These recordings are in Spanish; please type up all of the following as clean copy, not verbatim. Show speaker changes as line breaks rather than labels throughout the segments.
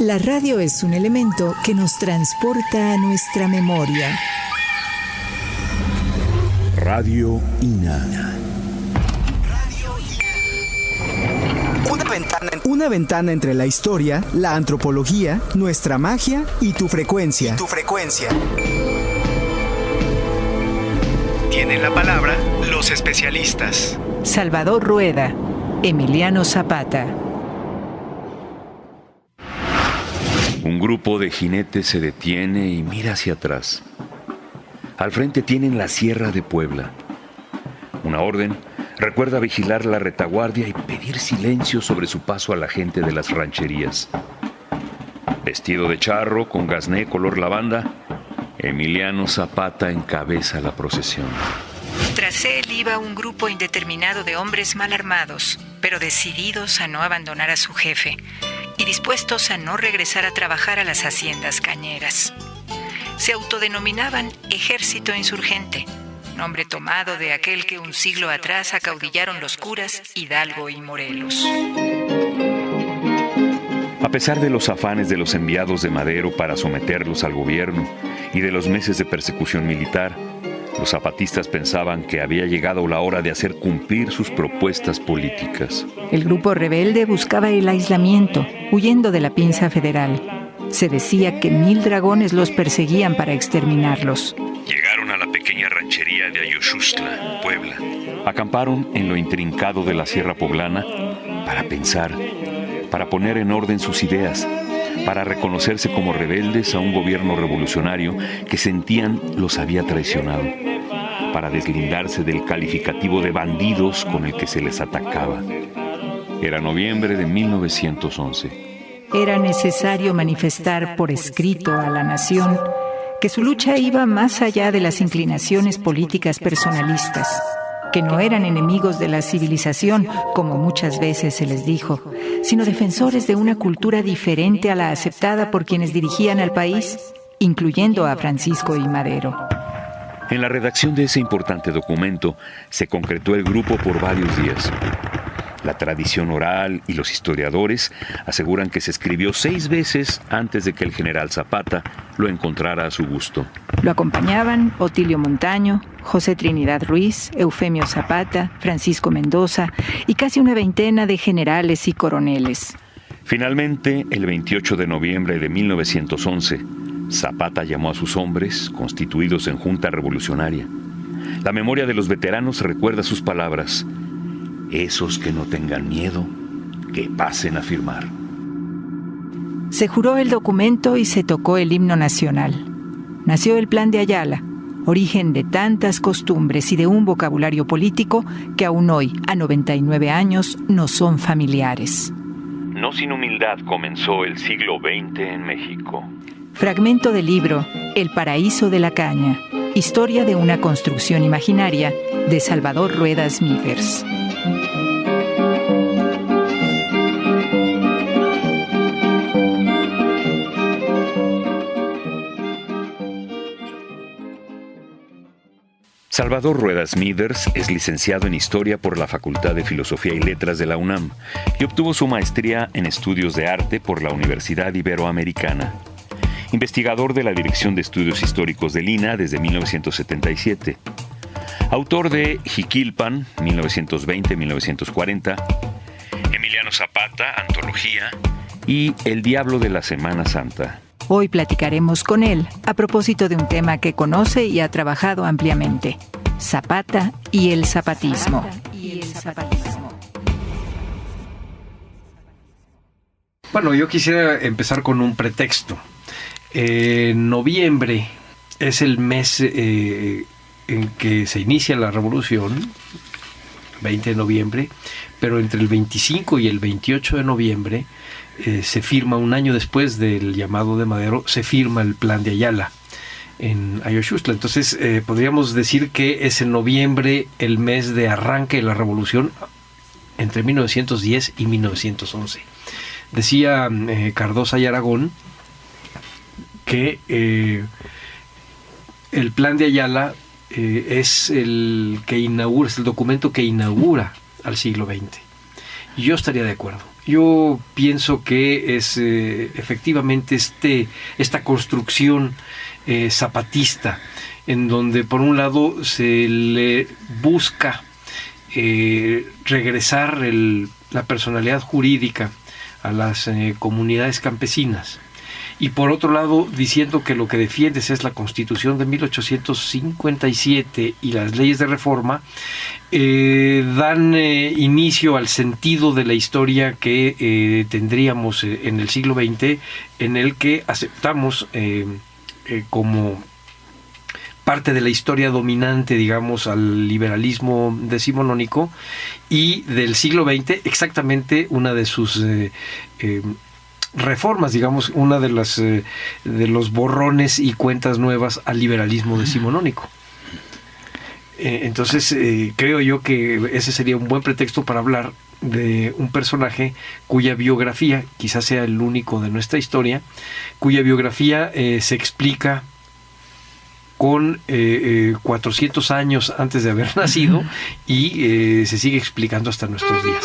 La radio es un elemento que nos transporta a nuestra memoria.
Radio INA.
Una ventana entre la historia, la antropología, nuestra magia y tu frecuencia.
Tienen la palabra los especialistas.
Salvador Rueda, Emiliano Zapata.
Un grupo de jinetes se detiene y mira hacia atrás. Al frente tienen la Sierra de Puebla. Una orden recuerda vigilar la retaguardia y pedir silencio sobre su paso a la gente de las rancherías. Vestido de charro, con gasné color lavanda, Emiliano Zapata encabeza la procesión.
Tras él iba un grupo indeterminado de hombres mal armados, pero decididos a no abandonar a su jefe y dispuestos a no regresar a trabajar a las haciendas cañeras. Se autodenominaban Ejército Insurgente, nombre tomado de aquel que un siglo atrás acaudillaron los curas Hidalgo y Morelos.
A pesar de los afanes de los enviados de Madero para someterlos al gobierno y de los meses de persecución militar, los zapatistas pensaban que había llegado la hora de hacer cumplir sus propuestas políticas.
El grupo rebelde buscaba el aislamiento, huyendo de la pinza federal. Se decía que 1000 dragones los perseguían para exterminarlos.
Llegaron a la pequeña ranchería de Ayoxustla, Puebla. Acamparon en lo intrincado de la Sierra Poblana para pensar, para poner en orden sus ideas, para reconocerse como rebeldes a un gobierno revolucionario que sentían los había traicionado, para deslindarse del calificativo de bandidos con el que se les atacaba. Era noviembre de 1911.
Era necesario manifestar por escrito a la nación que su lucha iba más allá de las inclinaciones políticas personalistas, que no eran enemigos de la civilización, como muchas veces se les dijo, sino defensores de una cultura diferente a la aceptada por quienes dirigían al país, incluyendo a Francisco I. Madero.
En la redacción de ese importante documento se concretó el grupo por varios días. La tradición oral y los historiadores aseguran que se escribió 6 veces antes de que el general Zapata lo encontrara a su gusto.
Lo acompañaban Otilio Montaño, José Trinidad Ruiz, Eufemio Zapata, Francisco Mendoza y casi una veintena de generales y coroneles.
Finalmente, el 28 de noviembre de 1911, Zapata llamó a sus hombres, constituidos en Junta Revolucionaria. La memoria de los veteranos recuerda sus palabras: esos que no tengan miedo, que pasen a firmar.
Se juró el documento y se tocó el himno nacional. Nació el Plan de Ayala, origen de tantas costumbres y de un vocabulario político que aún hoy, a 99 años, nos son familiares.
No sin humildad comenzó el siglo XX en México.
Fragmento del libro El paraíso de la caña, historia de una construcción imaginaria, de Salvador Rueda Smithers.
Salvador Rueda Smithers es licenciado en Historia por la Facultad de Filosofía y Letras de la UNAM y obtuvo su maestría en Estudios de Arte por la Universidad Iberoamericana. Investigador de la Dirección de Estudios Históricos del INAH desde 1977. Autor de Jiquilpan, 1920-1940, Emiliano Zapata, Antología, y El Diablo de la Semana Santa.
Hoy platicaremos con él a propósito de un tema que conoce y ha trabajado ampliamente: Zapata y el zapatismo.
Bueno, yo quisiera empezar con un pretexto. Noviembre es el mes en que se inicia la revolución, 20 de noviembre, pero entre el 25 y el 28 de noviembre se firma, un año después del llamado de Madero, se firma el Plan de Ayala en Ayoxustla. Entonces podríamos decir que es en noviembre el mes de arranque de la revolución entre 1910 y 1911. Decía Cardosa y Aragón que el Plan de Ayala es el documento que inaugura al siglo XX. Y yo estaría de acuerdo. Yo pienso que es efectivamente esta construcción zapatista, en donde por un lado se le busca regresar la personalidad jurídica a las comunidades campesinas, y por otro lado diciendo que lo que defiendes es la Constitución de 1857 y las leyes de reforma, dan inicio al sentido de la historia que tendríamos en el siglo XX, en el que aceptamos como parte de la historia dominante, digamos, al liberalismo decimonónico, y del siglo XX exactamente una de sus reformas, digamos, una de los borrones y cuentas nuevas al liberalismo decimonónico. Entonces creo yo que ese sería un buen pretexto para hablar de un personaje cuya biografía, quizás sea el único de nuestra historia, cuya biografía se explica con 400 años antes de haber nacido y se sigue explicando hasta nuestros días.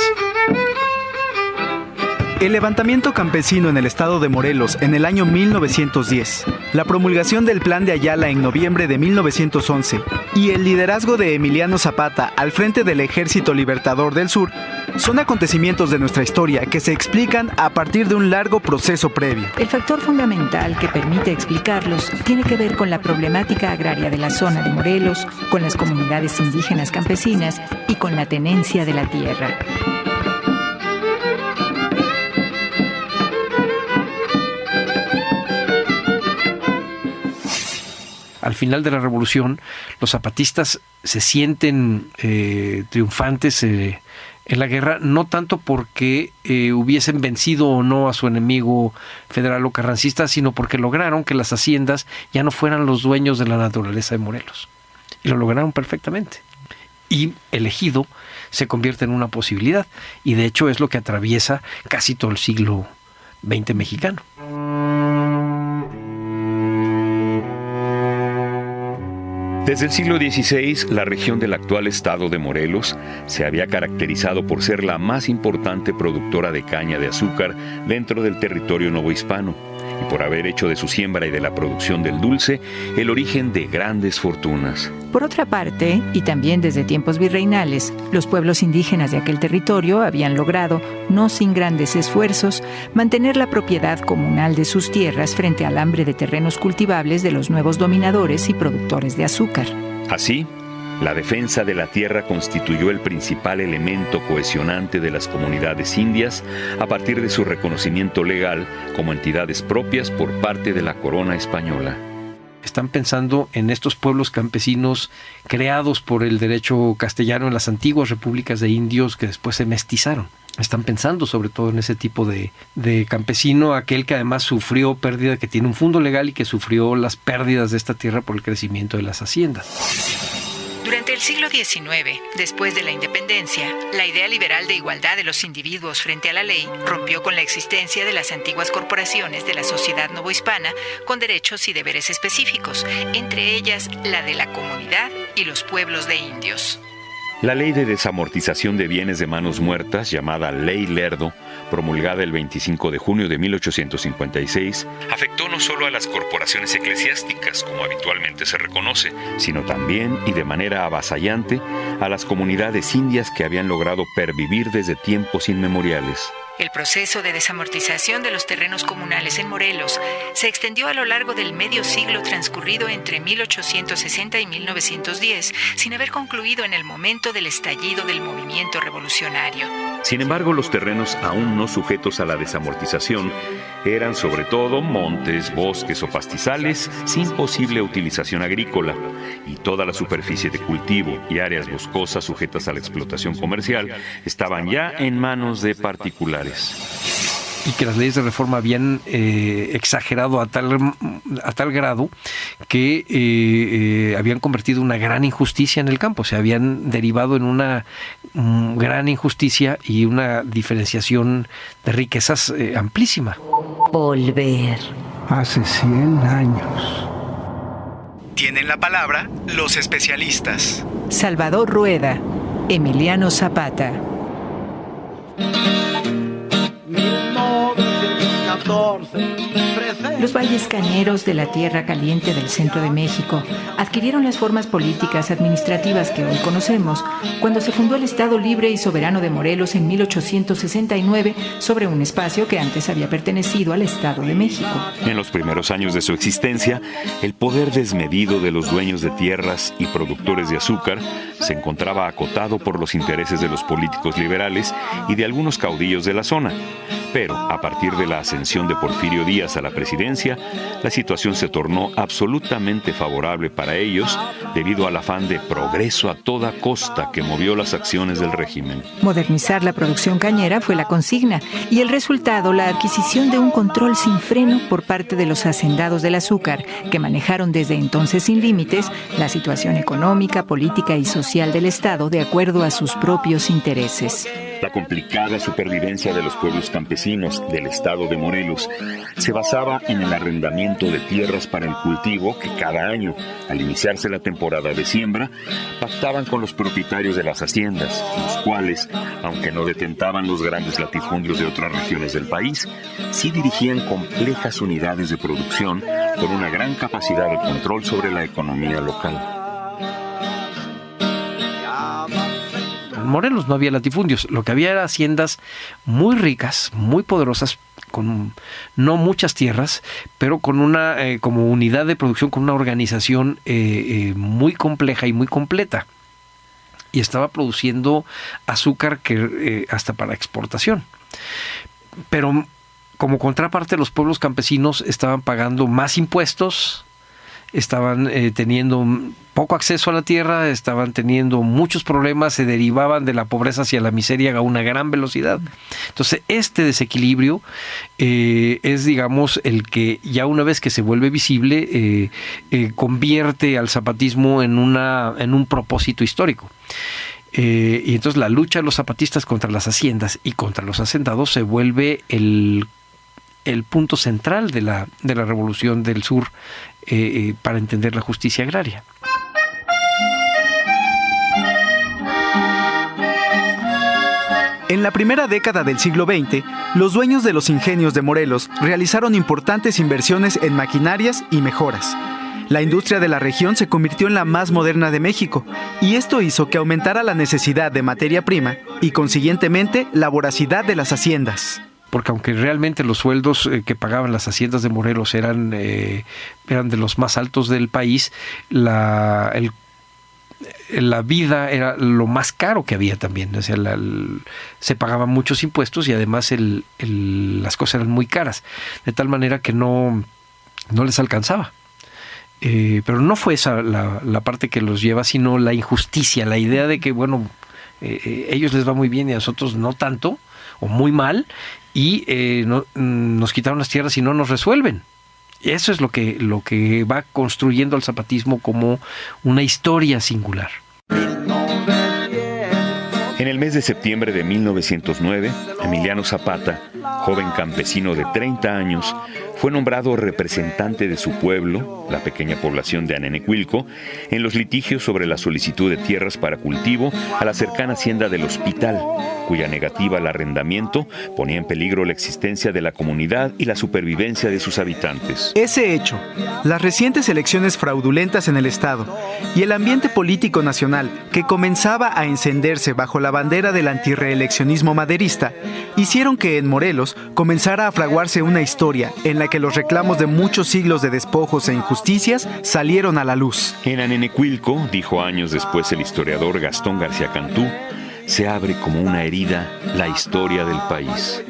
El levantamiento campesino en el estado de Morelos en el año 1910, la promulgación del Plan de Ayala en noviembre de 1911 y el liderazgo de Emiliano Zapata al frente del Ejército Libertador del Sur son acontecimientos de nuestra historia que se explican a partir de un largo proceso previo.
El factor fundamental que permite explicarlos tiene que ver con la problemática agraria de la zona de Morelos, con las comunidades indígenas campesinas y con la tenencia de la tierra.
Al final de la revolución, los zapatistas se sienten triunfantes en la guerra, no tanto porque hubiesen vencido o no a su enemigo federal o carrancista, sino porque lograron que las haciendas ya no fueran los dueños de la naturaleza de Morelos. Y lo lograron perfectamente. Y el ejido se convierte en una posibilidad. Y de hecho es lo que atraviesa casi todo el siglo XX mexicano.
Desde el siglo XVI, la región del actual estado de Morelos se había caracterizado por ser la más importante productora de caña de azúcar dentro del territorio novohispano y por haber hecho de su siembra y de la producción del dulce el origen de grandes fortunas.
Por otra parte, y también desde tiempos virreinales, los pueblos indígenas de aquel territorio habían logrado, no sin grandes esfuerzos, mantener la propiedad comunal de sus tierras frente al hambre de terrenos cultivables de los nuevos dominadores y productores de azúcar.
Así, la defensa de la tierra constituyó el principal elemento cohesionante de las comunidades indias a partir de su reconocimiento legal como entidades propias por parte de la corona española.
Están pensando en estos pueblos campesinos creados por el derecho castellano en las antiguas repúblicas de indios que después se mestizaron. Están pensando sobre todo en ese tipo de campesino, aquel que además sufrió pérdida, que tiene un fondo legal y que sufrió las pérdidas de esta tierra por el crecimiento de las haciendas.
Durante el siglo XIX, después de la independencia, la idea liberal de igualdad de los individuos frente a la ley rompió con la existencia de las antiguas corporaciones de la sociedad novohispana con derechos y deberes específicos, entre ellas la de la comunidad y los pueblos de indios.
La ley de desamortización de bienes de manos muertas, llamada Ley Lerdo, promulgada el 25 de junio de 1856, afectó no solo a las corporaciones eclesiásticas, como habitualmente se reconoce, sino también, y de manera avasallante, a las comunidades indias que habían logrado pervivir desde tiempos inmemoriales.
El proceso de desamortización de los terrenos comunales en Morelos se extendió a lo largo del medio siglo transcurrido entre 1860 y 1910, sin haber concluido en el momento del estallido del movimiento revolucionario.
Sin embargo, los terrenos aún no sujetos a la desamortización eran sobre todo montes, bosques o pastizales sin posible utilización agrícola, y toda la superficie de cultivo y áreas boscosas sujetas a la explotación comercial estaban ya en manos de particulares.
Y que las leyes de reforma habían exagerado a tal grado que habían convertido una gran injusticia en el campo, se habían derivado en una gran injusticia y una diferenciación de riquezas amplísima.
Volver.
Hace 100 años,
Tienen la palabra los especialistas.
Salvador Rueda, Emiliano Zapata.
1914.
Los valles cañeros de la tierra caliente del centro de México adquirieron las formas políticas administrativas que hoy conocemos cuando se fundó el Estado Libre y Soberano de Morelos en 1869 sobre un espacio que antes había pertenecido al Estado de México.
En los primeros años de su existencia, el poder desmedido de los dueños de tierras y productores de azúcar se encontraba acotado por los intereses de los políticos liberales y de algunos caudillos de la zona. Pero, a partir de la ascensión de Porfirio Díaz a la presidencia, la situación se tornó absolutamente favorable para ellos debido al afán de progreso a toda costa que movió las acciones del régimen.
Modernizar la producción cañera fue la consigna y el resultado, la adquisición de un control sin freno por parte de los hacendados del azúcar, que manejaron desde entonces sin límites la situación económica, política y social del Estado de acuerdo a sus propios intereses.
La complicada supervivencia de los pueblos campesinos del estado de Morelos se basaba en el arrendamiento de tierras para el cultivo que cada año, al iniciarse la temporada de siembra, pactaban con los propietarios de las haciendas, los cuales, aunque no detentaban los grandes latifundios de otras regiones del país, sí dirigían complejas unidades de producción con una gran capacidad de control sobre la economía local.
En Morelos no había latifundios, lo que había eran haciendas muy ricas, muy poderosas, con no muchas tierras, pero con una como unidad de producción, con una organización muy compleja y muy completa. Y estaba produciendo azúcar que hasta para exportación. Pero como contraparte, los pueblos campesinos estaban pagando más impuestos, estaban teniendo poco acceso a la tierra, estaban teniendo muchos problemas, se derivaban de la pobreza hacia la miseria a una gran velocidad. Entonces, este desequilibrio es, digamos, el que ya una vez que se vuelve visible, convierte al zapatismo en un propósito histórico. Y entonces la lucha de los zapatistas contra las haciendas y contra los hacendados se vuelve el punto central de la Revolución del Sur para entender la justicia agraria.
En la primera década del siglo XX, los dueños de los ingenios de Morelos realizaron importantes inversiones en maquinarias y mejoras. La industria de la región se convirtió en la más moderna de México, y esto hizo que aumentara la necesidad de materia prima y, consiguientemente, la voracidad de las haciendas.
Porque aunque realmente los sueldos que pagaban las haciendas de Morelos eran de los más altos del país, la vida era lo más caro que había también. O sea, se pagaban muchos impuestos y además las cosas eran muy caras, de tal manera que no les alcanzaba. Pero no fue esa la parte que los lleva, sino la injusticia, la idea de que, bueno, ellos les va muy bien y a nosotros no tanto, o muy mal, y nos quitaron las tierras y no nos resuelven. Eso es lo que va construyendo al zapatismo como una historia singular.
En el mes de septiembre de 1909, Emiliano Zapata, joven campesino de 30 años, fue nombrado representante de su pueblo, la pequeña población de Anenecuilco, en los litigios sobre la solicitud de tierras para cultivo a la cercana hacienda del Hospital, cuya negativa al arrendamiento ponía en peligro la existencia de la comunidad y la supervivencia de sus habitantes.
Ese hecho, las recientes elecciones fraudulentas en el Estado y el ambiente político nacional que comenzaba a encenderse bajo la bandera del antirreeleccionismo maderista, hicieron que en Morelos comenzara a fraguarse una historia en la que los reclamos de muchos siglos de despojos e injusticias salieron a la luz.
En Anenecuilco, dijo años después el historiador Gastón García Cantú, se abre como una herida la historia del país.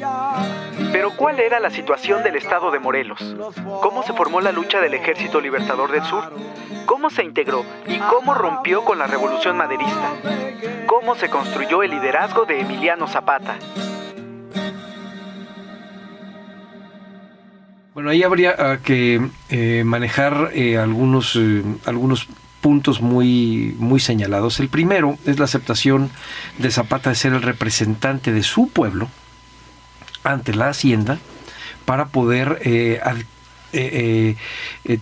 Pero ¿cuál era la situación del Estado de Morelos? ¿Cómo se formó la lucha del Ejército Libertador del Sur? ¿Cómo se integró y cómo rompió con la Revolución Maderista? ¿Cómo se construyó el liderazgo de Emiliano Zapata?
Bueno, ahí habría que manejar algunos puntos muy, muy señalados. El primero es la aceptación de Zapata de ser el representante de su pueblo ante la hacienda para poder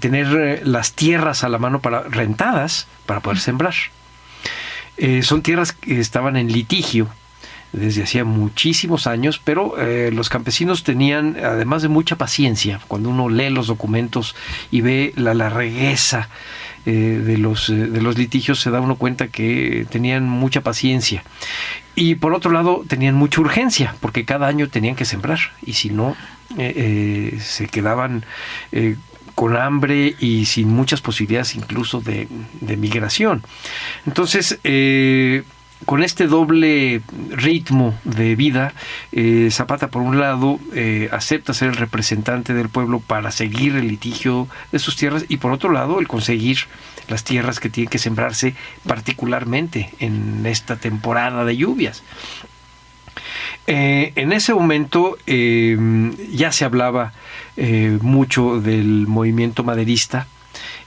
tener las tierras a la mano rentadas para poder sembrar. Son tierras que estaban en litigio desde hacía muchísimos años, pero los campesinos tenían, además de mucha paciencia, cuando uno lee los documentos y ve la largueza de los litigios, se da uno cuenta que tenían mucha paciencia. Y por otro lado, tenían mucha urgencia, porque cada año tenían que sembrar, y si no, se quedaban con hambre y sin muchas posibilidades incluso de migración. Entonces, con este doble ritmo de vida, Zapata, por un lado, acepta ser el representante del pueblo para seguir el litigio de sus tierras, y por otro lado, el conseguir las tierras que tienen que sembrarse, particularmente en esta temporada de lluvias. En ese momento ya se hablaba mucho del movimiento maderista,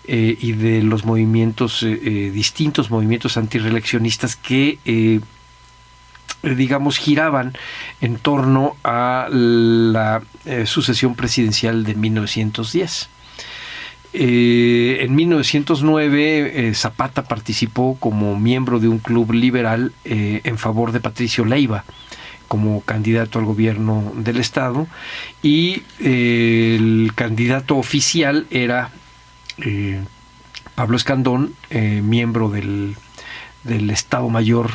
y de los movimientos, distintos movimientos antirreeleccionistas que, digamos, giraban en torno a la sucesión presidencial de 1910. En 1909 Zapata participó como miembro de un club liberal en favor de Patricio Leiva como candidato al gobierno del estado, y el candidato oficial era Pablo Escandón, miembro del Estado Mayor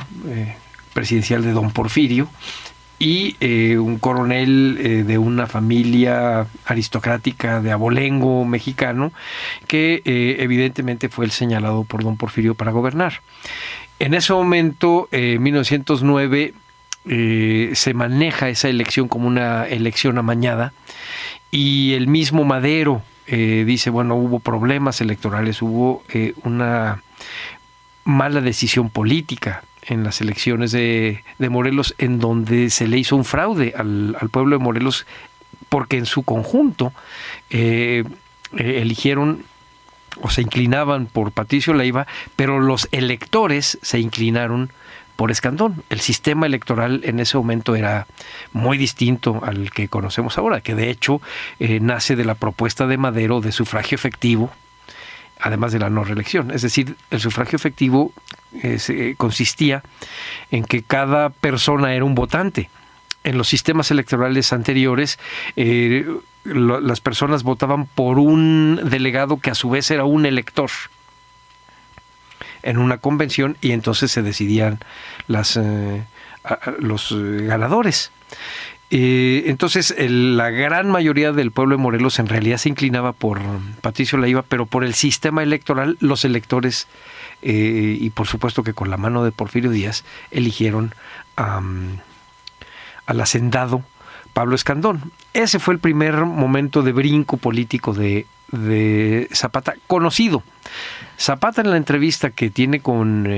presidencial de don Porfirio, y un coronel de una familia aristocrática de abolengo mexicano, que evidentemente fue el señalado por don Porfirio para gobernar. En ese momento, 1909, se maneja esa elección como una elección amañada, y el mismo Madero dice, bueno, hubo problemas electorales, hubo una mala decisión política en las elecciones de Morelos, en donde se le hizo un fraude al pueblo de Morelos, porque en su conjunto eligieron o se inclinaban por Patricio Leiva, pero los electores se inclinaron por Escandón. El sistema electoral en ese momento era muy distinto al que conocemos ahora, que de hecho nace de la propuesta de Madero de sufragio efectivo, además de la no reelección. Es decir, el sufragio efectivo consistía en que cada persona era un votante. En los sistemas electorales anteriores, las personas votaban por un delegado que a su vez era un elector en una convención, y entonces se decidían los ganadores. Entonces la gran mayoría del pueblo de Morelos en realidad se inclinaba por Patricio Leiva, pero por el sistema electoral los electores, y por supuesto que con la mano de Porfirio Díaz, eligieron al hacendado Pablo Escandón. Ese fue el primer momento de brinco político de Zapata conocido. Zapata, en la entrevista que tiene con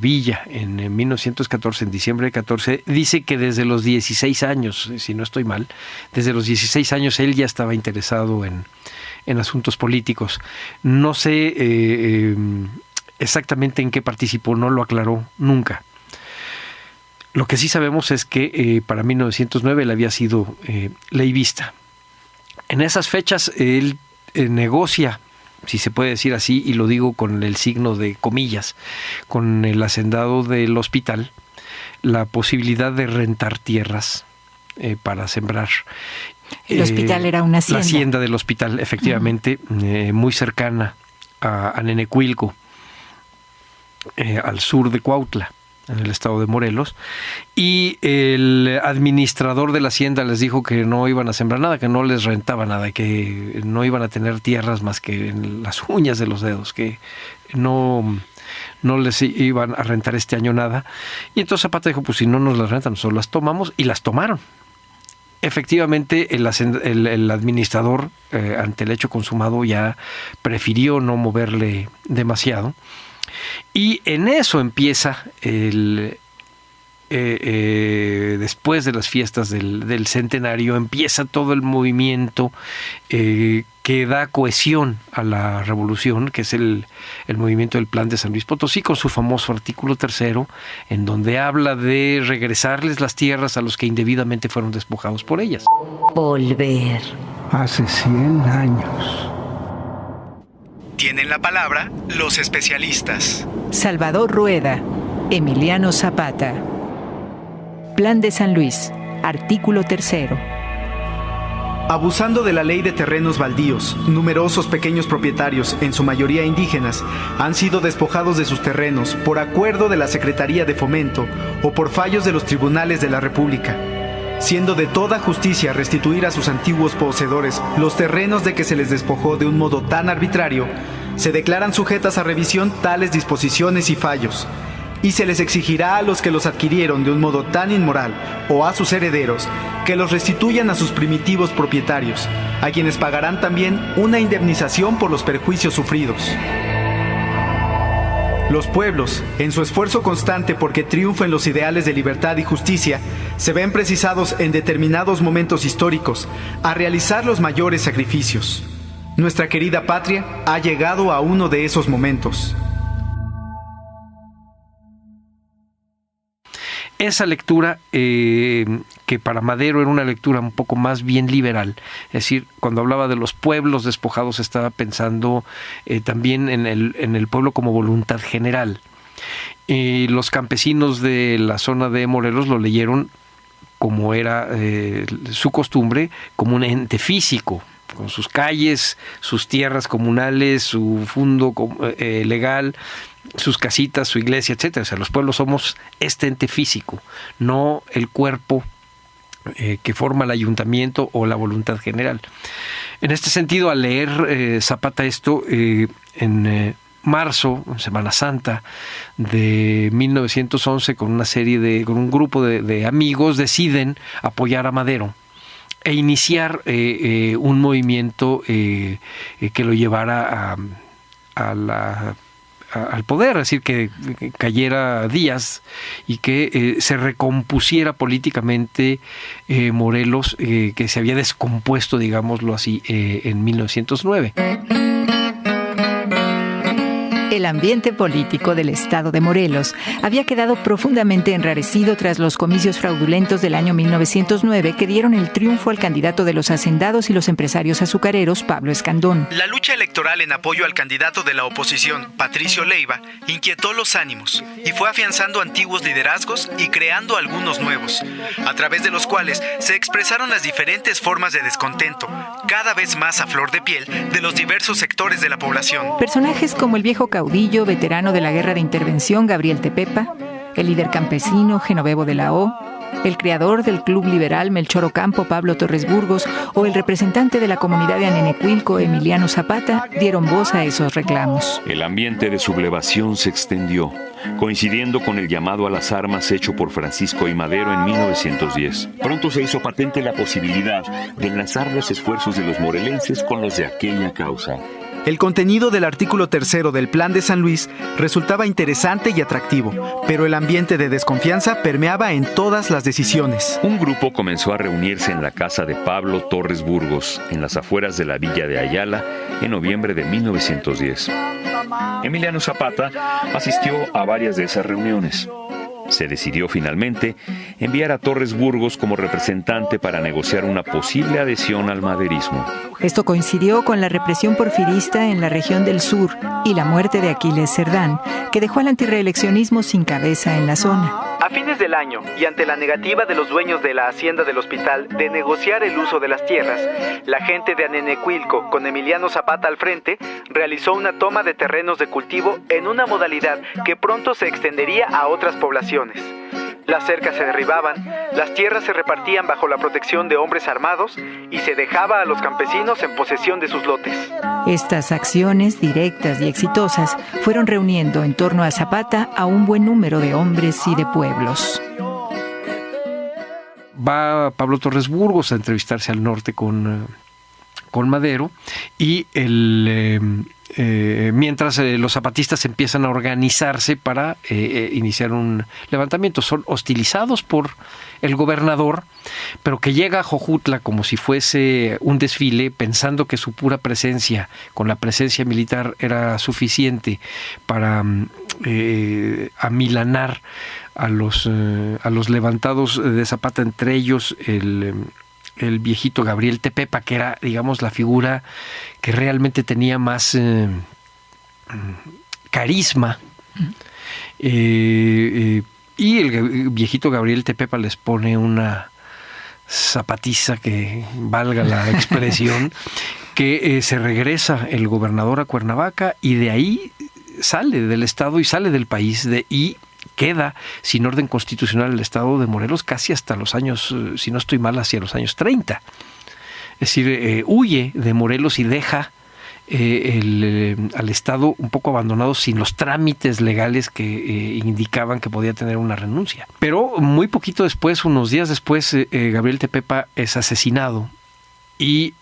Villa en 1914, en diciembre de 14, dice que desde los 16 años, si no estoy mal, desde los 16 años él ya estaba interesado en asuntos políticos. No sé exactamente en qué participó, no lo aclaró nunca. Lo que sí sabemos es que para 1909 él había sido leivista. En esas fechas él negocia, si se puede decir así, y lo digo con el signo de comillas, con el hacendado del hospital, la posibilidad de rentar tierras para sembrar.
El hospital era una hacienda.
La hacienda del hospital, efectivamente, muy cercana a Nenecuilco, al sur de Cuautla, en el estado de Morelos, y el administrador de la hacienda les dijo que no iban a sembrar nada, que no les rentaba nada, que no iban a tener tierras más que en las uñas de los dedos, que no les iban a rentar este año nada. Y entonces Zapata dijo, pues si no nos las rentan, nosotros las tomamos, y las tomaron. Efectivamente, el administrador, ante el hecho consumado, ya prefirió no moverle demasiado. Y en eso empieza después de las fiestas del centenario, empieza todo el movimiento que da cohesión a la revolución, que es el movimiento del Plan de San Luis Potosí, con su famoso artículo 3, en donde habla de regresarles las tierras a los que indebidamente fueron despojados por ellas.
Volver.
Hace 100 años
Tienen la palabra los especialistas.
Salvador Rueda, Emiliano Zapata. Plan de San Luis, artículo 3.
Abusando de la ley de terrenos baldíos, numerosos pequeños propietarios, en su mayoría indígenas, han sido despojados de sus terrenos por acuerdo de la Secretaría de Fomento o por fallos de los tribunales de la República, siendo de toda justicia restituir a sus antiguos poseedores los terrenos de que se les despojó de un modo tan arbitrario. Se declaran sujetas a revisión tales disposiciones y fallos, y se les exigirá a los que los adquirieron de un modo tan inmoral o a sus herederos que los restituyan a sus primitivos propietarios, a quienes pagarán también una indemnización por los perjuicios sufridos. Los pueblos, en su esfuerzo constante porque triunfen los ideales de libertad y justicia, se ven precisados en determinados momentos históricos a realizar los mayores sacrificios. Nuestra querida patria ha llegado a uno de esos momentos.
Esa lectura, que para Madero era una lectura un poco más bien liberal, es decir, cuando hablaba de los pueblos despojados estaba pensando también en el pueblo como voluntad general. Los campesinos de la zona de Morelos lo leyeron, como era su costumbre, como un ente físico, con sus calles, sus tierras comunales, su fundo legal, sus casitas, su iglesia, etcétera. O sea, los pueblos somos este ente físico, no el cuerpo que forma el ayuntamiento o la voluntad general. En este sentido, al leer Zapata esto, en marzo, en Semana Santa de 1911, con un grupo de amigos, deciden apoyar a Madero e iniciar un movimiento que lo llevara al poder, es decir, que cayera Díaz y que se recompusiera políticamente Morelos, que se había descompuesto, digámoslo así, en 1909.
El ambiente político del estado de Morelos había quedado profundamente enrarecido tras los comicios fraudulentos del año 1909 que dieron el triunfo al candidato de los hacendados y los empresarios azucareros, Pablo Escandón.
La lucha electoral en apoyo al candidato de la oposición, Patricio Leiva, inquietó los ánimos y fue afianzando antiguos liderazgos y creando algunos nuevos, a través de los cuales se expresaron las diferentes formas de descontento, cada vez más a flor de piel, de los diversos sectores de la población.
Personajes como el viejo caudillo, veterano de la Guerra de Intervención, Gabriel Tepepa, el líder campesino, Genovevo de la O, el creador del Club Liberal, Melchor Ocampo, Pablo Torres Burgos, o el representante de la comunidad de Anenecuilco, Emiliano Zapata, dieron voz a esos reclamos.
El ambiente de sublevación se extendió, coincidiendo con el llamado a las armas hecho por Francisco I. Madero en 1910. Pronto se hizo patente la posibilidad de enlazar los esfuerzos de los morelenses con los de aquella causa.
El contenido del artículo 3 del Plan de San Luis resultaba interesante y atractivo, pero el ambiente de desconfianza permeaba en todas las decisiones.
Un grupo comenzó a reunirse en la casa de Pablo Torres Burgos, en las afueras de la villa de Ayala, en noviembre de 1910. Emiliano Zapata asistió a varias de esas reuniones. Se decidió finalmente enviar a Torres Burgos como representante para negociar una posible adhesión al maderismo.
Esto coincidió con la represión porfirista en la región del sur y la muerte de Aquiles Cerdán, que dejó al antirreeleccionismo sin cabeza en la zona.
A fines del año, y ante la negativa de los dueños de la hacienda del hospital de negociar el uso de las tierras, la gente de Anenecuilco, con Emiliano Zapata al frente, realizó una toma de terrenos de cultivo en una modalidad que pronto se extendería a otras poblaciones. Las cercas se derribaban, las tierras se repartían bajo la protección de hombres armados y se dejaba a los campesinos en posesión de sus lotes.
Estas acciones directas y exitosas fueron reuniendo en torno a Zapata a un buen número de hombres y de pueblos.
Va Pablo Torres Burgos a entrevistarse al norte con Madero y mientras los zapatistas empiezan a organizarse para iniciar un levantamiento. Son hostilizados por el gobernador, pero que llega a Jojutla como si fuese un desfile, pensando que su pura presencia, con la presencia militar, era suficiente para amilanar a los levantados de Zapata, entre ellos el viejito Gabriel Tepepa, que era, digamos, la figura que realmente tenía más carisma. Y el viejito Gabriel Tepepa les pone una zapatiza, que valga la expresión, que se regresa el gobernador a Cuernavaca y de ahí sale del estado y sale del país y queda sin orden constitucional el estado de Morelos casi hasta los años, si no estoy mal, hacia los años 30. Es decir, huye de Morelos y deja al estado un poco abandonado sin los trámites legales que indicaban que podía tener una renuncia. Pero muy poquito después, unos días después, Gabriel Tepepa es asesinado y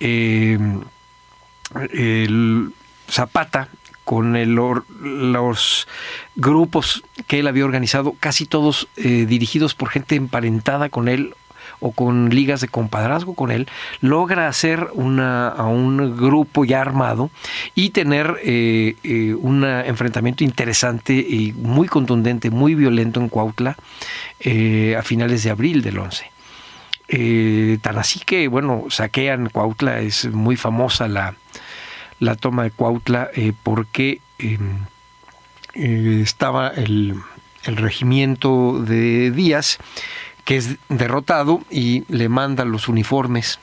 Zapata, con los grupos que él había organizado, casi todos dirigidos por gente emparentada con él o con ligas de compadrazgo con él, logra hacer a un grupo ya armado y tener un enfrentamiento interesante y muy contundente, muy violento en Cuautla a finales de abril del 11. Tan así que, bueno, saquean Cuautla, es muy famosa la toma de Cuautla porque estaba el regimiento de Díaz, que es derrotado, y le manda los uniformes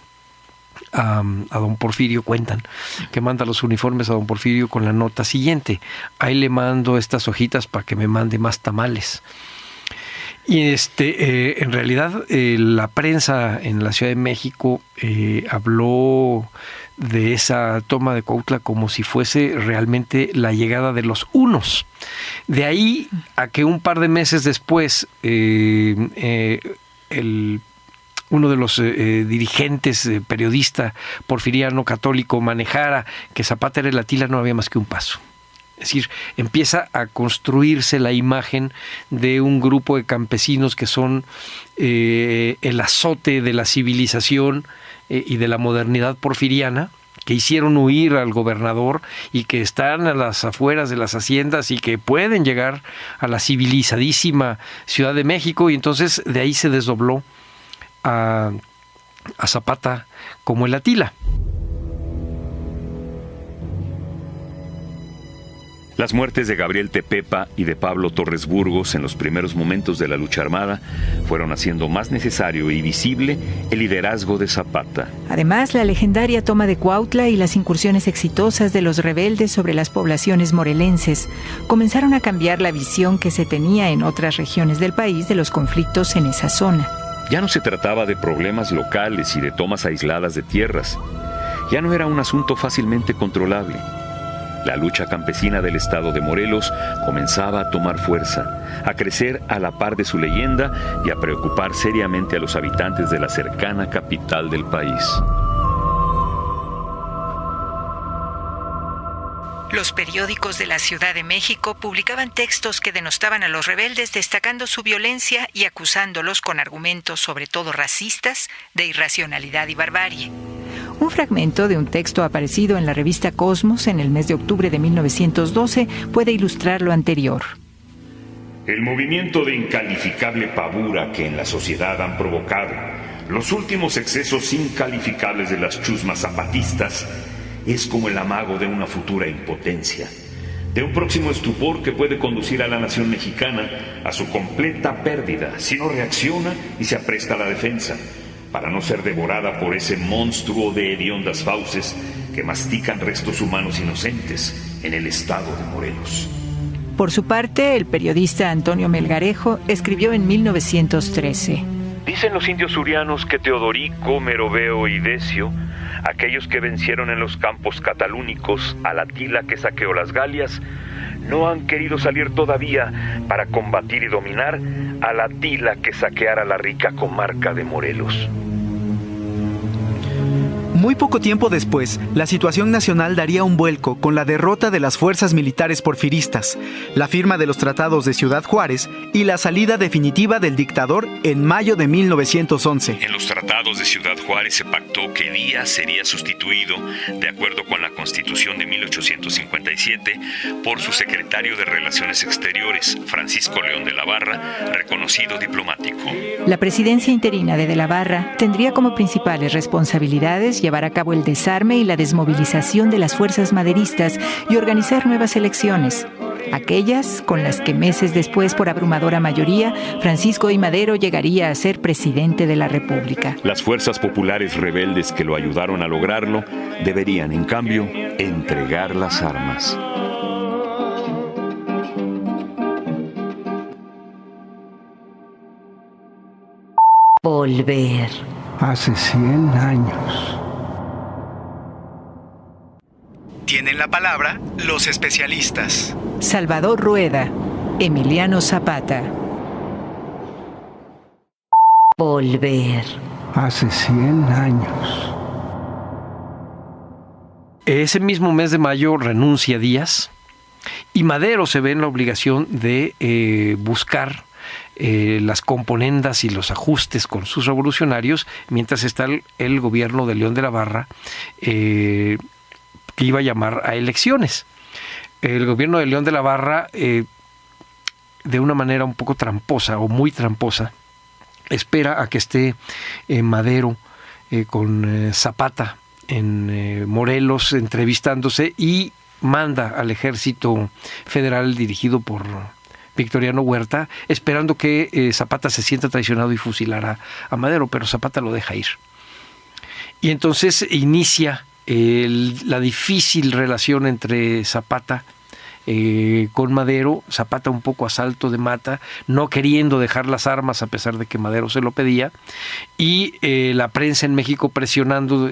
a don Porfirio. Cuentan que manda los uniformes a don Porfirio con la nota siguiente: ahí le mando estas hojitas para que me mande más tamales. Y en realidad la prensa en la Ciudad de México habló de esa toma de Cuautla como si fuese realmente la llegada de los hunos. De ahí a que un par de meses después uno de los dirigentes, periodista porfiriano católico, manejara que Zapata era el Atila, no había más que un paso. Es decir, empieza a construirse la imagen de un grupo de campesinos que son el azote de la civilización y de la modernidad porfiriana, que hicieron huir al gobernador y que están a las afueras de las haciendas y que pueden llegar a la civilizadísima Ciudad de México, y entonces de ahí se desdobló a Zapata como el Atila.
Las muertes de Gabriel Tepepa y de Pablo Torres Burgos en los primeros momentos de la lucha armada fueron haciendo más necesario y visible el liderazgo de Zapata.
Además, la legendaria toma de Cuautla y las incursiones exitosas de los rebeldes sobre las poblaciones morelenses comenzaron a cambiar la visión que se tenía en otras regiones del país de los conflictos en esa zona.
Ya no se trataba de problemas locales y de tomas aisladas de tierras. Ya no era un asunto fácilmente controlable. La lucha campesina del estado de Morelos comenzaba a tomar fuerza, a crecer a la par de su leyenda y a preocupar seriamente a los habitantes de la cercana capital del país.
Los periódicos de la Ciudad de México publicaban textos que denostaban a los rebeldes, destacando su violencia y acusándolos con argumentos sobre todo racistas de irracionalidad y barbarie. Un fragmento de un texto aparecido en la revista Cosmos en el mes de octubre de 1912 puede ilustrar lo anterior.
El movimiento de incalificable pavura que en la sociedad han provocado los últimos excesos incalificables de las chusmas zapatistas es como el amago de una futura impotencia, de un próximo estupor que puede conducir a la nación mexicana a su completa pérdida si no reacciona y se apresta a la defensa, para no ser devorada por ese monstruo de hediondas fauces que mastican restos humanos inocentes en el estado de Morelos.
Por su parte, el periodista Antonio Melgarejo escribió en 1913:
Dicen los indios surianos que Teodorico, Meroveo y Decio, aquellos que vencieron en los campos catalúnicos al Atila que saqueó las Galias, no han querido salir todavía para combatir y dominar al Atila que saqueara la rica comarca de Morelos.
Muy poco tiempo después, la situación nacional daría un vuelco con la derrota de las fuerzas militares porfiristas, la firma de los tratados de Ciudad Juárez y la salida definitiva del dictador en mayo de 1911.
En los tratados de Ciudad Juárez se pactó que Díaz sería sustituido, de acuerdo con la Constitución de 1857, por su secretario de Relaciones Exteriores, Francisco León de la Barra, reconocido diplomático.
La presidencia interina de la Barra tendría como principales responsabilidades llevar llevar a cabo el desarme y la desmovilización de las fuerzas maderistas y organizar nuevas elecciones, aquellas con las que meses después, por abrumadora mayoría, Francisco I. Madero llegaría a ser presidente de la República.
Las fuerzas populares rebeldes que lo ayudaron a lograrlo deberían, en cambio, entregar las armas.
Volver.
Hace 100 años.
Tienen la palabra los especialistas.
Salvador Rueda, Emiliano Zapata.
Volver.
Hace 100 años.
Ese mismo mes de mayo renuncia Díaz y Madero se ve en la obligación de buscar las componendas y los ajustes con sus revolucionarios, mientras está el gobierno de León de la Barra, que iba a llamar a elecciones. El gobierno de León de la Barra, de una manera un poco tramposa o muy tramposa, espera a que esté Madero con Zapata en Morelos entrevistándose y manda al ejército federal dirigido por Victoriano Huerta, esperando que Zapata se sienta traicionado y fusilara a Madero, pero Zapata lo deja ir. Y entonces inicia la difícil relación entre Zapata con Madero, Zapata un poco a salto de mata, no queriendo dejar las armas a pesar de que Madero se lo pedía, y la prensa en México presionando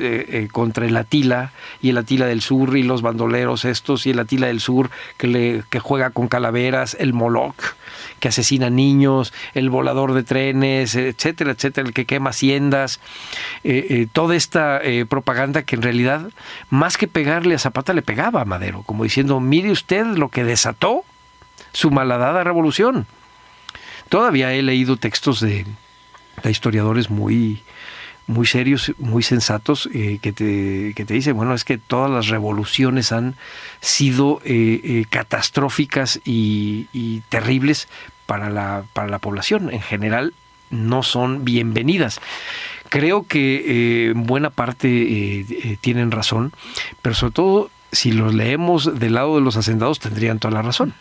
contra el Atila y el Atila del Sur y los bandoleros estos y el Atila del Sur que juega con calaveras, el Moloch que asesina niños, el volador de trenes, etcétera, etcétera, el que quema haciendas, toda esta propaganda que en realidad más que pegarle a Zapata le pegaba a Madero, como diciendo, mire usted lo que desató su malhadada revolución. Todavía he leído textos de historiadores muy serios, muy sensatos, que te dicen, bueno, es que todas las revoluciones han sido catastróficas y terribles para la población. En general no son bienvenidas. Creo que en buena parte tienen razón, pero sobre todo si los leemos del lado de los hacendados tendrían toda la razón.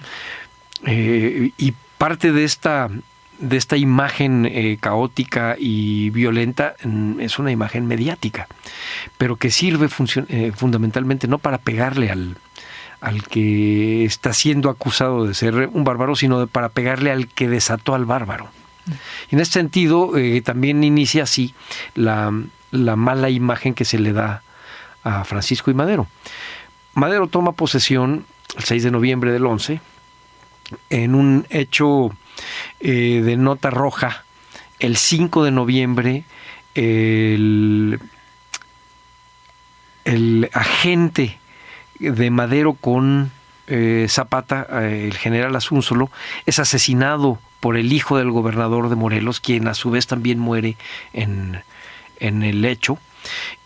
Y parte de esta imagen caótica y violenta es una imagen mediática, pero que sirve fundamentalmente no para pegarle al que está siendo acusado de ser un bárbaro, sino para pegarle al que desató al bárbaro. Y en este sentido también inicia así la mala imagen que se le da a Francisco I. Madero. Madero toma posesión el 6 de noviembre del 11 en un hecho de nota roja. El 5 de noviembre el agente de Madero con Zapata, el general Asúnzolo, es asesinado por el hijo del gobernador de Morelos, quien a su vez también muere en el hecho,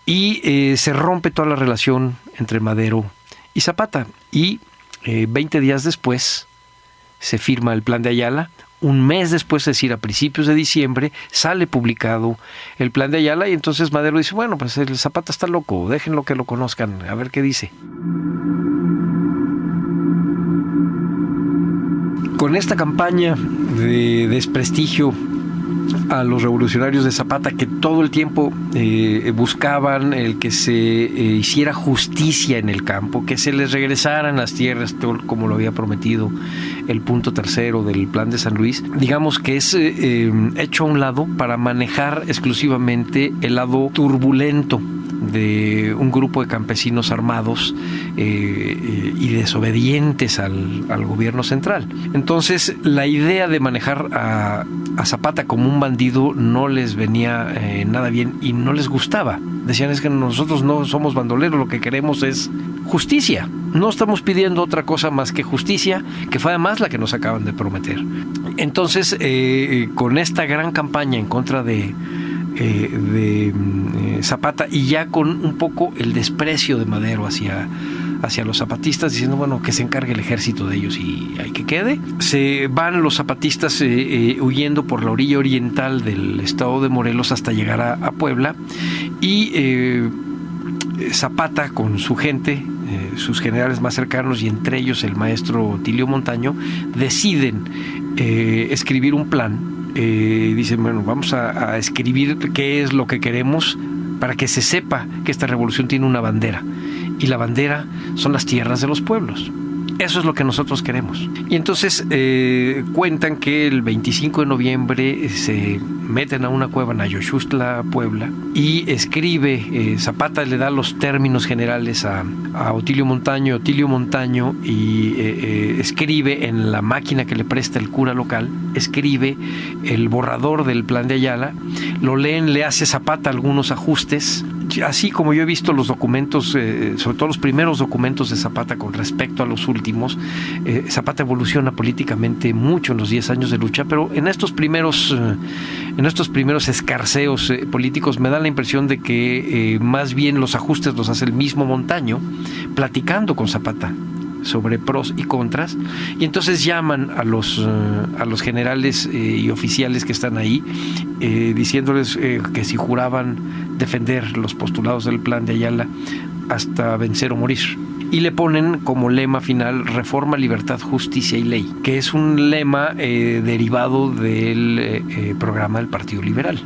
y se rompe toda la relación entre Madero y Zapata, y 20 días después se firma el Plan de Ayala. Un mes después, es decir, a principios de diciembre, sale publicado el Plan de Ayala, y entonces Madero dice, bueno, pues el Zapata está loco, déjenlo que lo conozcan, a ver qué dice. Con esta campaña de desprestigio a los revolucionarios de Zapata, que todo el tiempo buscaban el que se hiciera justicia en el campo, que se les regresaran las tierras, como lo había prometido el punto tercero del Plan de San Luis, digamos que es hecho a un lado para manejar exclusivamente el lado turbulento de un grupo de campesinos armados y desobedientes al gobierno central. Entonces, la idea de manejar a Zapata como un bandido no les venía nada bien y no les gustaba. Decían, es que nosotros no somos bandoleros, lo que queremos es justicia. No estamos pidiendo otra cosa más que justicia, que fue además la que nos acaban de prometer. Entonces, con esta gran campaña en contra de Zapata, y ya con un poco el desprecio de Madero hacia los zapatistas, diciendo, bueno, que se encargue el ejército de ellos y hay que quede. Se van los zapatistas huyendo por la orilla oriental del estado de Morelos hasta llegar a Puebla, y Zapata con su gente, sus generales más cercanos y entre ellos el maestro Otilio Montaño, deciden escribir un plan. Dicen, bueno, vamos a escribir qué es lo que queremos para que se sepa que esta revolución tiene una bandera, y la bandera son las tierras de los pueblos. Eso es lo que nosotros queremos. Y entonces cuentan que el 25 de noviembre se meten a una cueva en Ayoxustla, Puebla, y escribe, Zapata le da los términos generales a Otilio Montaño y escribe en la máquina que le presta el cura local, escribe el borrador del plan de Ayala, lo leen, le hace Zapata algunos ajustes. Así como yo he visto los documentos, sobre todo los primeros documentos de Zapata con respecto a los últimos, Zapata evoluciona políticamente mucho en los 10 años de lucha, pero en estos primeros escarceos políticos me da la impresión de que más bien los ajustes los hace el mismo Montaño, platicando con Zapata sobre pros y contras, y entonces llaman a los generales y oficiales que están ahí, diciéndoles que si juraban defender los postulados del plan de Ayala hasta vencer o morir. Y le ponen como lema final reforma, libertad, justicia y ley, que es un lema derivado del programa del Partido Liberal,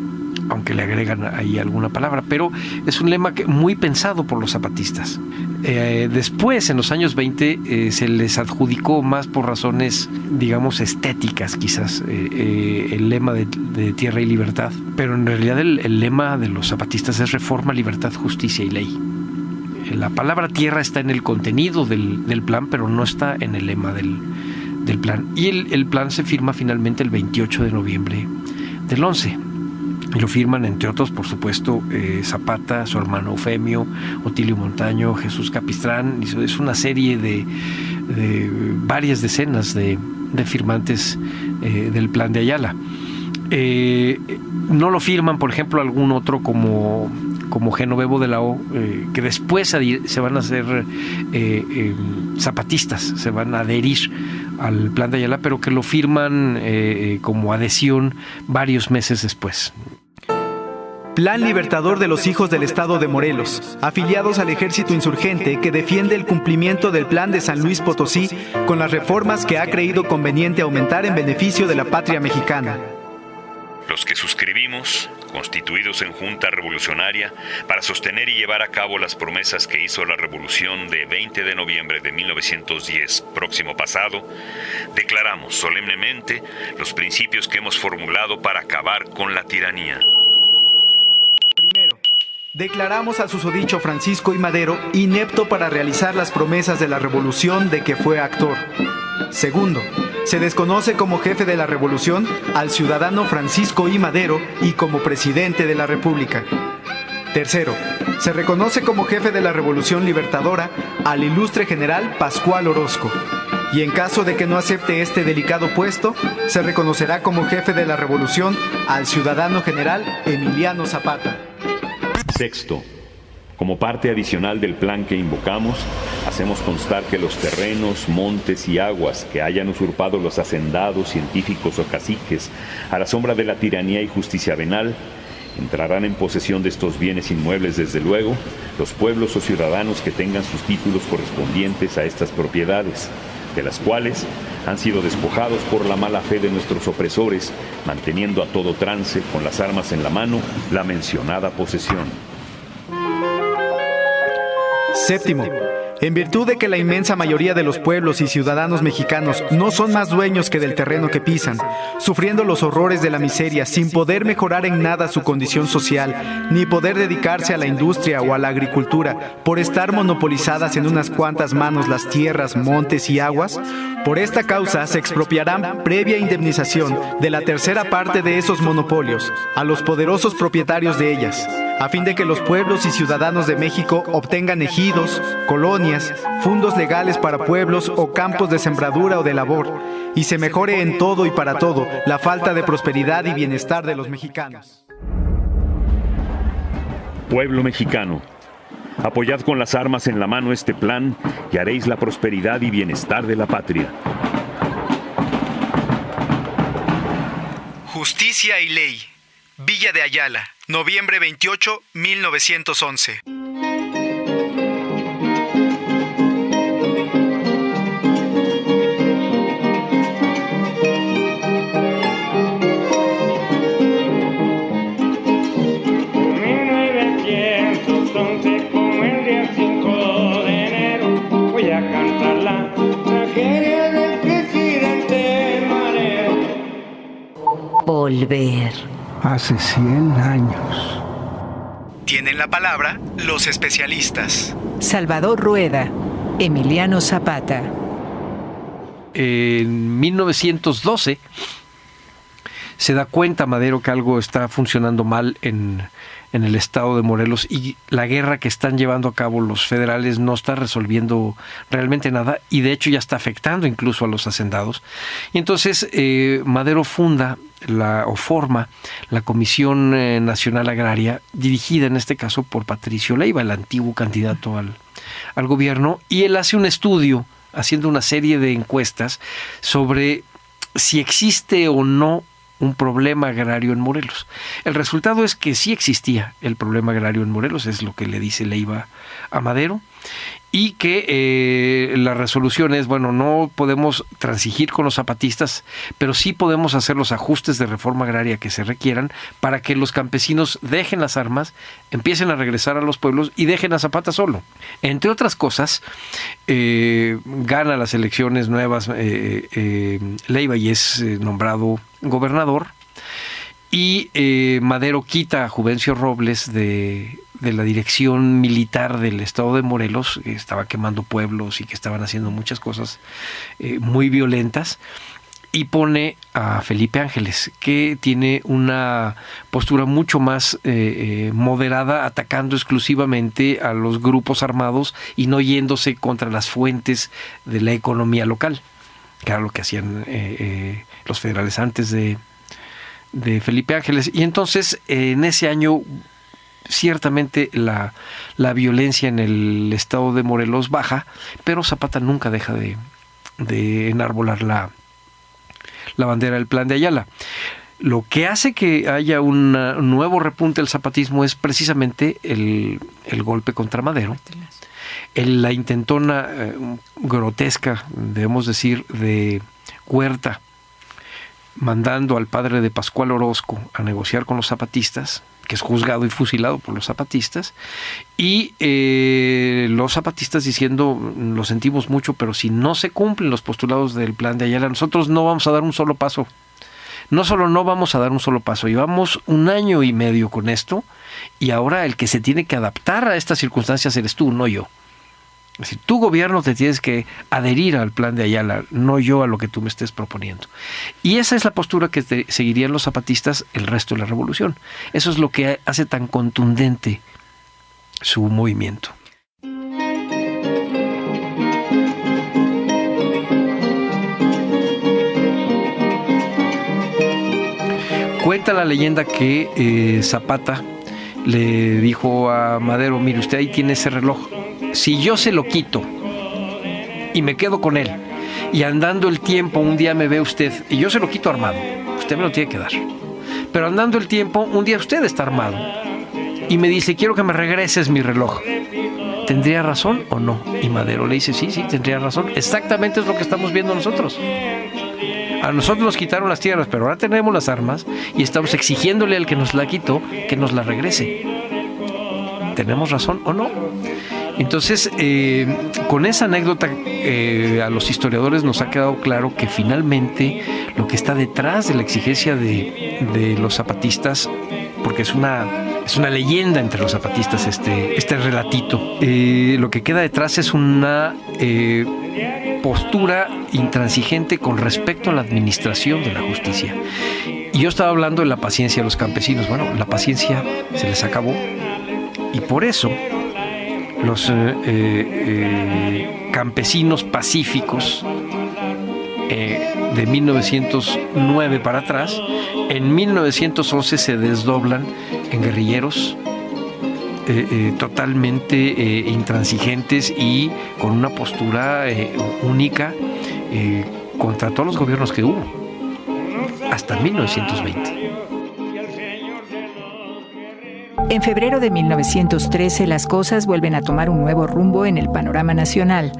aunque le agregan ahí alguna palabra, pero es un lema muy pensado por los zapatistas. Después, en los años 20, se les adjudicó más por razones, digamos, estéticas quizás, el lema de tierra y libertad, pero en realidad el lema de los zapatistas es reforma, libertad, justicia y ley. La palabra tierra está en el contenido del plan, pero no está en el lema del plan. Y el plan se firma finalmente el 28 de noviembre del 11. Y lo firman, entre otros, por supuesto, Zapata, su hermano Eufemio, Otilio Montaño, Jesús Capistrán. Es una serie de varias decenas de firmantes del plan de Ayala. No lo firman, por ejemplo, algún otro como Genovevo de la O, que después se van a hacer zapatistas, se van a adherir al plan de Ayala, pero que lo firman como adhesión varios meses después.
Plan libertador de los hijos del estado de Morelos, afiliados al ejército insurgente que defiende el cumplimiento del plan de San Luis Potosí con las reformas que ha creído conveniente aumentar en beneficio de la patria mexicana.
Los que suscribimos, constituidos en Junta Revolucionaria, para sostener y llevar a cabo las promesas que hizo la Revolución de 20 de noviembre de 1910, próximo pasado, declaramos solemnemente los principios que hemos formulado para acabar con la tiranía.
Primero, declaramos al susodicho Francisco I. Madero inepto para realizar las promesas de la Revolución de que fue actor. Segundo, se desconoce como jefe de la revolución al ciudadano Francisco I. Madero y como presidente de la República. Tercero, se reconoce como jefe de la revolución libertadora al ilustre general Pascual Orozco. Y en caso de que no acepte este delicado puesto, se reconocerá como jefe de la revolución al ciudadano general Emiliano Zapata.
Sexto, como parte adicional del plan que invocamos, hacemos constar que los terrenos, montes y aguas que hayan usurpado los hacendados, científicos o caciques a la sombra de la tiranía y justicia venal, entrarán en posesión de estos bienes inmuebles, desde luego, los pueblos o ciudadanos que tengan sus títulos correspondientes a estas propiedades, de las cuales han sido despojados por la mala fe de nuestros opresores, manteniendo a todo trance, con las armas en la mano, la mencionada posesión.
Séptimo, en virtud de que la inmensa mayoría de los pueblos y ciudadanos mexicanos no son más dueños que del terreno que pisan, sufriendo los horrores de la miseria sin poder mejorar en nada su condición social, ni poder dedicarse a la industria o a la agricultura, por estar monopolizadas en unas cuantas manos las tierras, montes y aguas, por esta causa se expropiarán previa indemnización de la tercera parte de esos monopolios a los poderosos propietarios de ellas, a fin de que los pueblos y ciudadanos de México obtengan ejidos, colonias, fundos legales para pueblos o campos de sembradura o de labor, y se mejore en todo y para todo la falta de prosperidad y bienestar de los mexicanos.
Pueblo mexicano, apoyad con las armas en la mano este plan y haréis la prosperidad y bienestar de la patria.
Justicia y ley. Villa de Ayala, noviembre 28, 1911.
Volver.
Hace 100 años.
Tienen la palabra los especialistas.
Salvador Rueda, Emiliano Zapata.
En 1912 se da cuenta Madero que algo está funcionando mal en el estado de Morelos y la guerra que están llevando a cabo los federales no está resolviendo realmente nada y de hecho ya está afectando incluso a los hacendados. Y entonces Madero forma la Comisión Nacional Agraria, dirigida en este caso por Patricio Leiva, el antiguo candidato al gobierno, y él hace un estudio haciendo una serie de encuestas sobre si existe o no un problema agrario en Morelos. El resultado es que sí existía el problema agrario en Morelos, es lo que le dice Leiva a Madero, y que la resolución es, bueno, no podemos transigir con los zapatistas, pero sí podemos hacer los ajustes de reforma agraria que se requieran para que los campesinos dejen las armas, empiecen a regresar a los pueblos y dejen a Zapata solo. Entre otras cosas, gana las elecciones nuevas Leiva y es nombrado gobernador, y Madero quita a Juvencio Robles de la dirección militar del estado de Morelos, que estaba quemando pueblos y que estaban haciendo muchas cosas muy violentas, y pone a Felipe Ángeles, que tiene una postura mucho más moderada, atacando exclusivamente a los grupos armados y no yéndose contra las fuentes de la economía local, que era lo que hacían los federales antes de Felipe Ángeles. Y entonces en ese año ciertamente la violencia en el estado de Morelos baja, pero Zapata nunca deja de enarbolar la bandera del Plan de Ayala. Lo que hace que haya un nuevo repunte del zapatismo es precisamente el golpe contra Madero, la intentona grotesca, debemos decir, de Huerta, mandando al padre de Pascual Orozco a negociar con los zapatistas, que es juzgado y fusilado por los zapatistas, y los zapatistas diciendo, lo sentimos mucho, pero si no se cumplen los postulados del Plan de Ayala, nosotros no vamos a dar un solo paso. No solo no vamos a dar un solo paso, llevamos 1 año y medio con esto, y ahora el que se tiene que adaptar a estas circunstancias eres tú, no yo. Es decir, tu gobierno te tienes que adherir al Plan de Ayala, no yo a lo que tú me estés proponiendo. Y esa es la postura que seguirían los zapatistas el resto de la revolución. Eso es lo que hace tan contundente su movimiento. Cuenta la leyenda que Zapata le dijo a Madero, mire, usted ahí tiene ese reloj. Si yo se lo quito y me quedo con él, y andando el tiempo un día me ve usted, y yo se lo quito armado, usted me lo tiene que dar. Pero andando el tiempo, un día usted está armado y me dice, quiero que me regreses mi reloj. ¿Tendría razón o no? Y Madero le dice, sí, tendría razón. Exactamente es lo que estamos viendo nosotros. A nosotros nos quitaron las tierras, pero ahora tenemos las armas y estamos exigiéndole al que nos la quitó que nos la regrese. ¿Tenemos razón o no? Entonces, con esa anécdota a los historiadores nos ha quedado claro que finalmente lo que está detrás de la exigencia de los zapatistas, porque es una leyenda entre los zapatistas este relatito, lo que queda detrás es una postura intransigente con respecto a la administración de la justicia. Y yo estaba hablando de la paciencia de los campesinos. Bueno, la paciencia se les acabó y por eso los campesinos pacíficos de 1909 para atrás, en 1911 se desdoblan en guerrilleros totalmente intransigentes y con una postura única contra todos los gobiernos que hubo hasta 1920.
En febrero de 1913 las cosas vuelven a tomar un nuevo rumbo en el panorama nacional,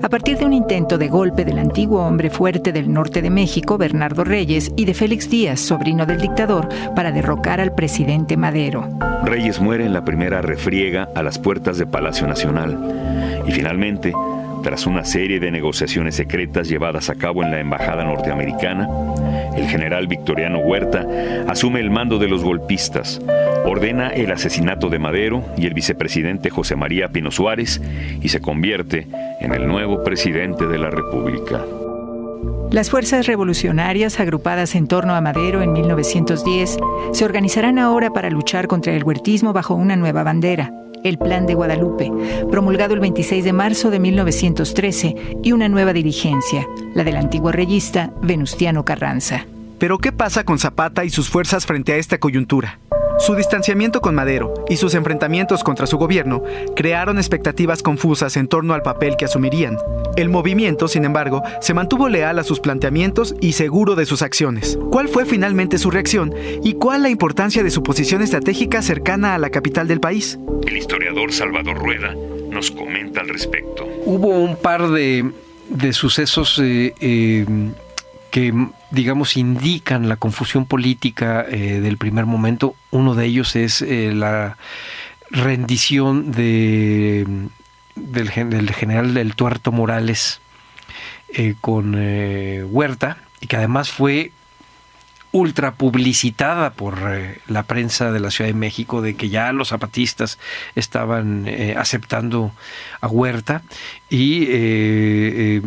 a partir de un intento de golpe del antiguo hombre fuerte del norte de México, Bernardo Reyes, y de Félix Díaz, sobrino del dictador, para derrocar al presidente Madero.
Reyes muere en la primera refriega a las puertas de Palacio Nacional y finalmente Tras una serie de negociaciones secretas llevadas a cabo en la embajada norteamericana, el general Victoriano Huerta asume el mando de los golpistas, ordena el asesinato de Madero y el vicepresidente José María Pino Suárez y se convierte en el nuevo presidente de la República.
Las fuerzas revolucionarias agrupadas en torno a Madero en 1910 se organizarán ahora para luchar contra el huertismo bajo una nueva bandera, el Plan de Guadalupe, promulgado el 26 de marzo de 1913, y una nueva dirigencia, la del antiguo reyista Venustiano Carranza.
Pero ¿qué pasa con Zapata y sus fuerzas frente a esta coyuntura? Su distanciamiento con Madero y sus enfrentamientos contra su gobierno crearon expectativas confusas en torno al papel que asumirían. El movimiento, sin embargo, se mantuvo leal a sus planteamientos y seguro de sus acciones. ¿Cuál fue finalmente su reacción y cuál la importancia de su posición estratégica cercana a la capital del país?
El historiador Salvador Rueda nos comenta al respecto.
Hubo un par de sucesos que, digamos, indican la confusión política del primer momento. Uno de ellos es la rendición del general del Tuerto Morales con Huerta, y que además fue ultra publicitada por la prensa de la Ciudad de México, de que ya los zapatistas estaban aceptando a Huerta, y el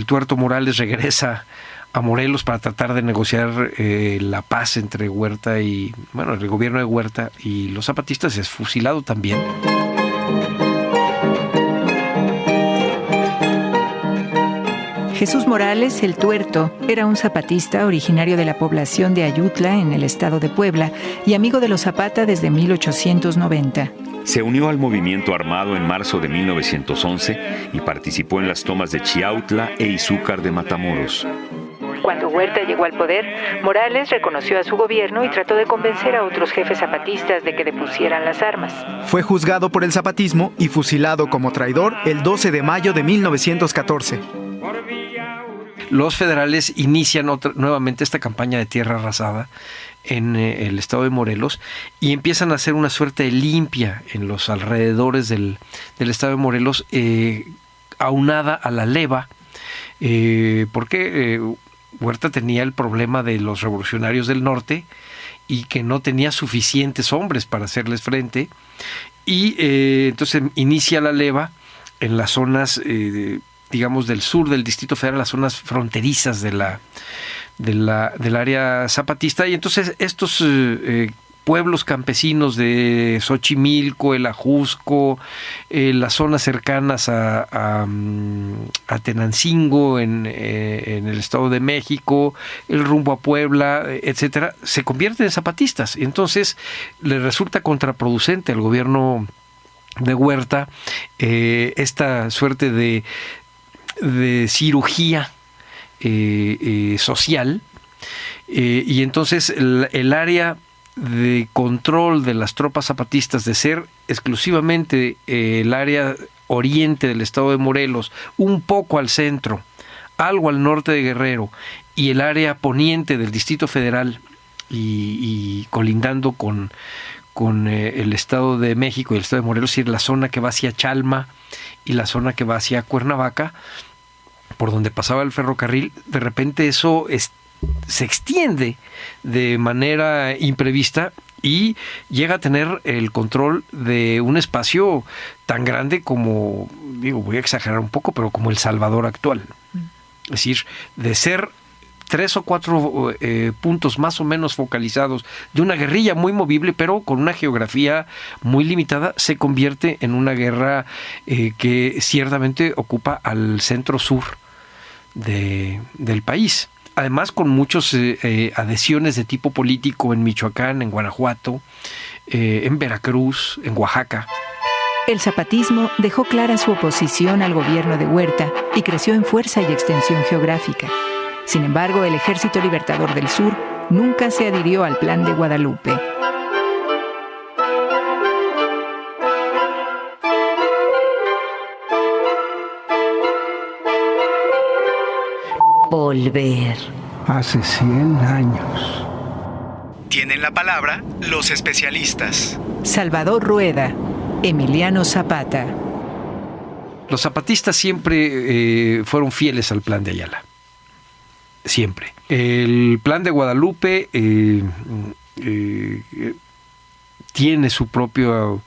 Tuerto Morales regresa a Morelos para tratar de negociar la paz entre Huerta y, bueno, el gobierno de Huerta y los zapatistas. Es fusilado también.
Jesús Morales, el Tuerto, era un zapatista originario de la población de Ayutla, en el estado de Puebla, y amigo de los Zapata desde 1890.
Se unió al movimiento armado en marzo de 1911 y participó en las tomas de Chiautla e Izúcar de Matamoros.
Cuando Huerta llegó al poder, Morales reconoció a su gobierno y trató de convencer a otros jefes zapatistas de que depusieran las armas.
Fue juzgado por el zapatismo y fusilado como traidor el 12 de mayo de 1914.
Los federales inician nuevamente esta campaña de tierra arrasada en el estado de Morelos y empiezan a hacer una suerte de limpia en los alrededores del estado de Morelos, aunada a la leva, porque Huerta tenía el problema de los revolucionarios del norte y que no tenía suficientes hombres para hacerles frente, y entonces inicia la leva en las zonas digamos del sur del Distrito Federal, las zonas fronterizas del área zapatista, y entonces estos pueblos campesinos de Xochimilco, el Ajusco, las zonas cercanas a Tenancingo en el Estado de México, el rumbo a Puebla, etcétera, se convierten en zapatistas. Entonces le resulta contraproducente al gobierno de Huerta esta suerte de cirugía social, y entonces el área de control de las tropas zapatistas, de ser exclusivamente el área oriente del estado de Morelos, un poco al centro, algo al norte de Guerrero, y el área poniente del Distrito Federal y colindando con el estado de México y el estado de Morelos, y la zona que va hacia Chalma y la zona que va hacia Cuernavaca, por donde pasaba el ferrocarril. De repente eso se extiende de manera imprevista y llega a tener el control de un espacio tan grande como, voy a exagerar un poco, pero como El Salvador actual. Es decir, de ser 3 o 4 puntos más o menos focalizados de una guerrilla muy movible, pero con una geografía muy limitada, se convierte en una guerra que ciertamente ocupa al centro sur del país. Además, con muchas adhesiones de tipo político en Michoacán, en Guanajuato, en Veracruz, en Oaxaca.
El zapatismo dejó clara su oposición al gobierno de Huerta y creció en fuerza y extensión geográfica. Sin embargo, el Ejército Libertador del Sur nunca se adhirió al Plan de Guadalupe.
Volver.
Hace 100 años.
Tienen la palabra los especialistas.
Salvador Rueda, Emiliano Zapata.
Los zapatistas siempre fueron fieles al Plan de Ayala. Siempre. El Plan de Guadalupe tiene su propio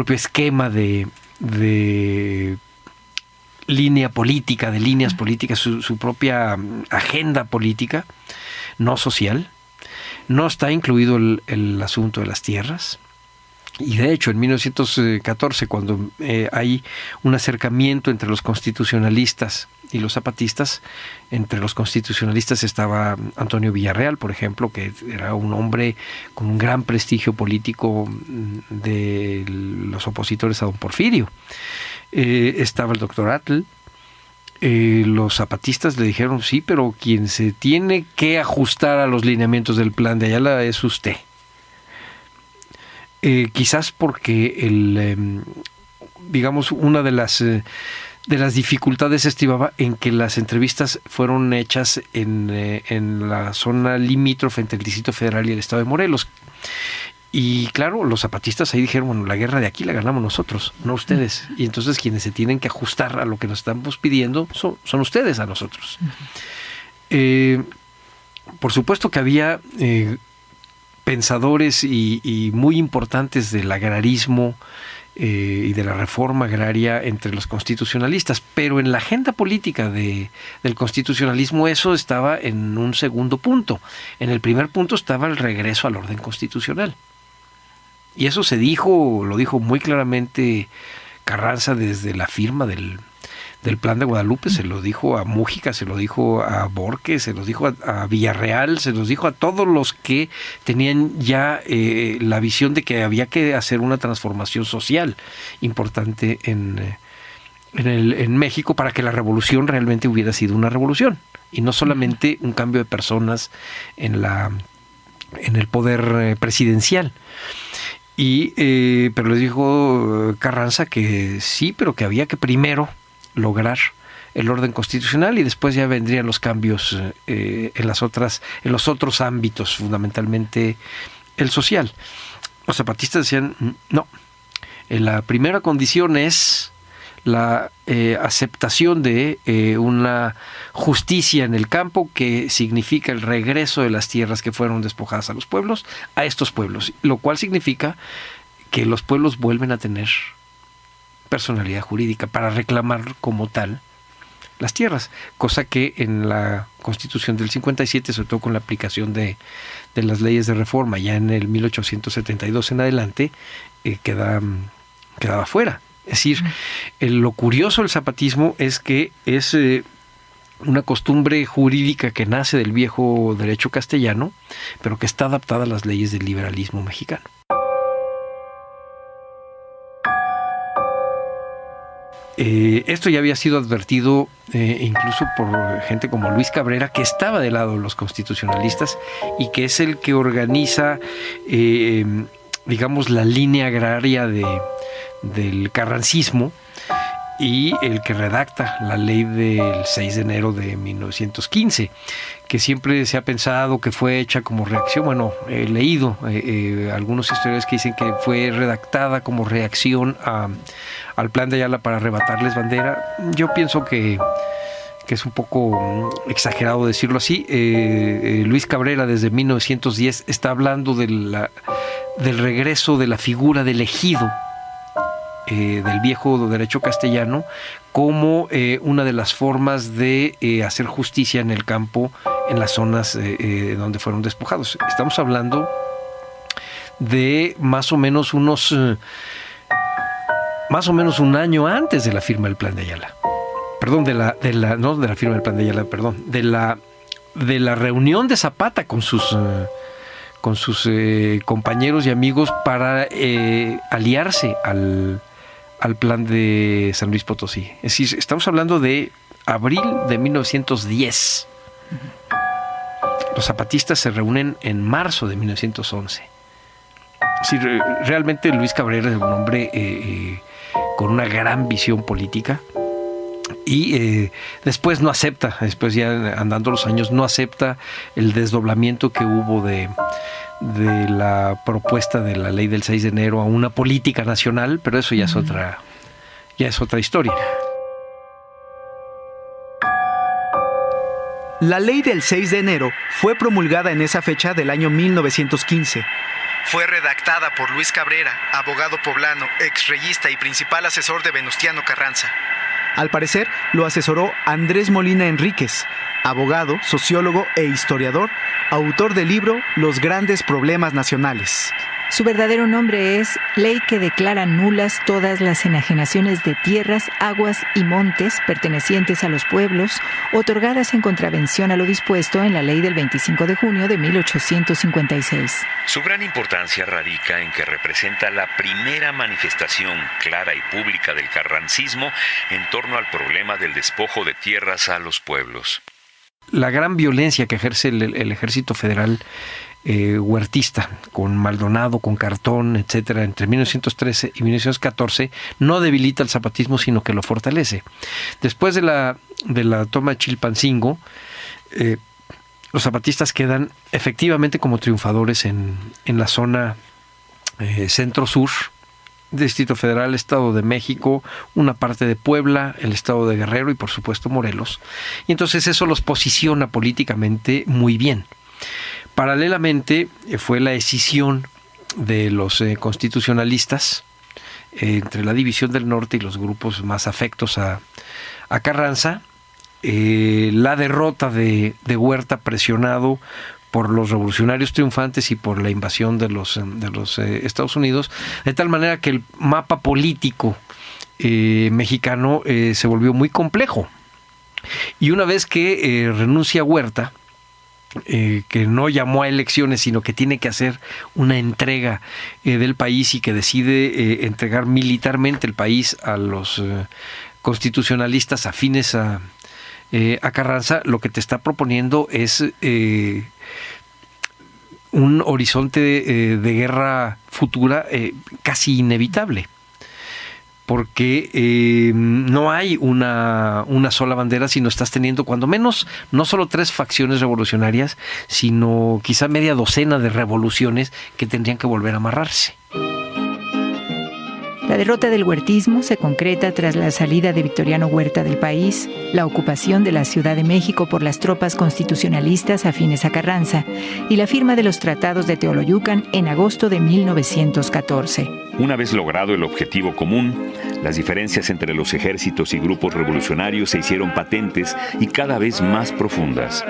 esquema de línea política, de líneas políticas, su propia agenda política, no social. No está incluido el asunto de las tierras. Y de hecho, en 1914, cuando hay un acercamiento entre los constitucionalistas y los zapatistas, entre los constitucionalistas estaba Antonio Villarreal, por ejemplo, que era un hombre con un gran prestigio político de los opositores a don Porfirio. Estaba el doctor Atl. Los zapatistas le dijeron, sí, pero quien se tiene que ajustar a los lineamientos del Plan de Ayala es usted. Quizás porque digamos, una de las dificultades estribaba en que las entrevistas fueron hechas en la zona limítrofe entre el Distrito Federal y el Estado de Morelos. Y claro, los zapatistas ahí dijeron, bueno, la guerra de aquí la ganamos nosotros, no ustedes. Y entonces quienes se tienen que ajustar a lo que nos estamos pidiendo son ustedes a nosotros. Por supuesto que había pensadores y muy importantes del agrarismo y de la reforma agraria entre los constitucionalistas, pero en la agenda política del constitucionalismo eso estaba en un segundo punto. En el primer punto estaba el regreso al orden constitucional. Y eso lo dijo muy claramente Carranza desde la firma del Plan de Guadalupe, se lo dijo a Mújica, se lo dijo a Borges, se los dijo a Villarreal, se los dijo a todos los que tenían ya la visión de que había que hacer una transformación social importante en México para que la revolución realmente hubiera sido una revolución y no solamente un cambio de personas en el poder presidencial. Pero les dijo Carranza que sí, pero que había que primero lograr el orden constitucional y después ya vendrían los cambios en los otros ámbitos, fundamentalmente el social. Los zapatistas decían, no, la primera condición es la aceptación de una justicia en el campo que significa el regreso de las tierras que fueron despojadas a estos pueblos, lo cual significa que los pueblos vuelven a tener personalidad jurídica para reclamar como tal las tierras, cosa que en la Constitución del 57, sobre todo con la aplicación de las leyes de reforma, ya en el 1872 en adelante, quedaba fuera. Es decir, lo curioso del zapatismo es que es una costumbre jurídica que nace del viejo derecho castellano, pero que está adaptada a las leyes del liberalismo mexicano. Esto ya había sido advertido incluso por gente como Luis Cabrera, que estaba del lado de los constitucionalistas y que es el que organiza, digamos, la línea agraria del carrancismo y el que redacta la ley del 6 de enero de 1915, que siempre se ha pensado que fue hecha como reacción. Bueno, he leído algunos historiadores que dicen que fue redactada como reacción al Plan de Ayala para arrebatarles bandera. Yo pienso que es un poco exagerado decirlo así. Luis Cabrera desde 1910 está hablando del regreso de la figura del ejido del viejo derecho castellano como una de las formas de hacer justicia en el campo en las zonas donde fueron despojados. Estamos hablando de más o menos un año antes de la firma del Plan de Ayala. Perdón, no de la firma del Plan de Ayala, perdón, de la reunión de Zapata con sus compañeros y amigos para aliarse al plan de San Luis Potosí. Es decir, estamos hablando de abril de 1910. Los zapatistas se reúnen en marzo de 1911. Es decir, realmente Luis Cabrera es un hombre con una gran visión política y después no acepta, después ya andando los años, no acepta el desdoblamiento que hubo de la propuesta de la ley del 6 de enero a una política nacional, pero eso ya es ya es otra historia.
La ley del 6 de enero fue promulgada en esa fecha del año 1915.
Fue redactada por Luis Cabrera, abogado poblano, exreyista y principal asesor de Venustiano Carranza.
Al parecer, lo asesoró Andrés Molina Enríquez, abogado, sociólogo e historiador, autor del libro Los grandes problemas nacionales.
Su verdadero nombre es Ley que declara nulas todas las enajenaciones de tierras, aguas y montes pertenecientes a los pueblos, otorgadas en contravención a lo dispuesto en la Ley del 25 de junio de 1856.
Su gran importancia radica en que representa la primera manifestación clara y pública del carrancismo en torno al problema del despojo de tierras a los pueblos.
La gran violencia que ejerce el ejército federal huertista, con Maldonado, con Cartón, etcétera, entre 1913 y 1914, no debilita el zapatismo, sino que lo fortalece. Después de la toma de Chilpancingo, los zapatistas quedan efectivamente como triunfadores en la zona centro-sur, Distrito Federal, Estado de México, una parte de Puebla, el Estado de Guerrero y por supuesto Morelos. Y entonces eso los posiciona políticamente muy bien. Paralelamente fue la escisión de los constitucionalistas entre la División del Norte y los grupos más afectos a Carranza, la derrota de Huerta presionado por los revolucionarios triunfantes y por la invasión de los Estados Unidos, de tal manera que el mapa político mexicano se volvió muy complejo. Y una vez que renuncia Huerta, que no llamó a elecciones, sino que tiene que hacer una entrega del país y que decide entregar militarmente el país a los constitucionalistas afines a Carranza, lo que te está proponiendo es un horizonte de guerra futura casi inevitable, porque no hay una sola bandera, sino estás teniendo cuando menos no solo 3 facciones revolucionarias, sino quizá media docena de revoluciones que tendrían que volver a amarrarse.
La derrota del huertismo se concreta tras la salida de Victoriano Huerta del país, la ocupación de la Ciudad de México por las tropas constitucionalistas afines a Carranza y la firma de los tratados de Teoloyucan en agosto de 1914.
Una vez logrado el objetivo común, las diferencias entre los ejércitos y grupos revolucionarios se hicieron patentes y cada vez más profundas.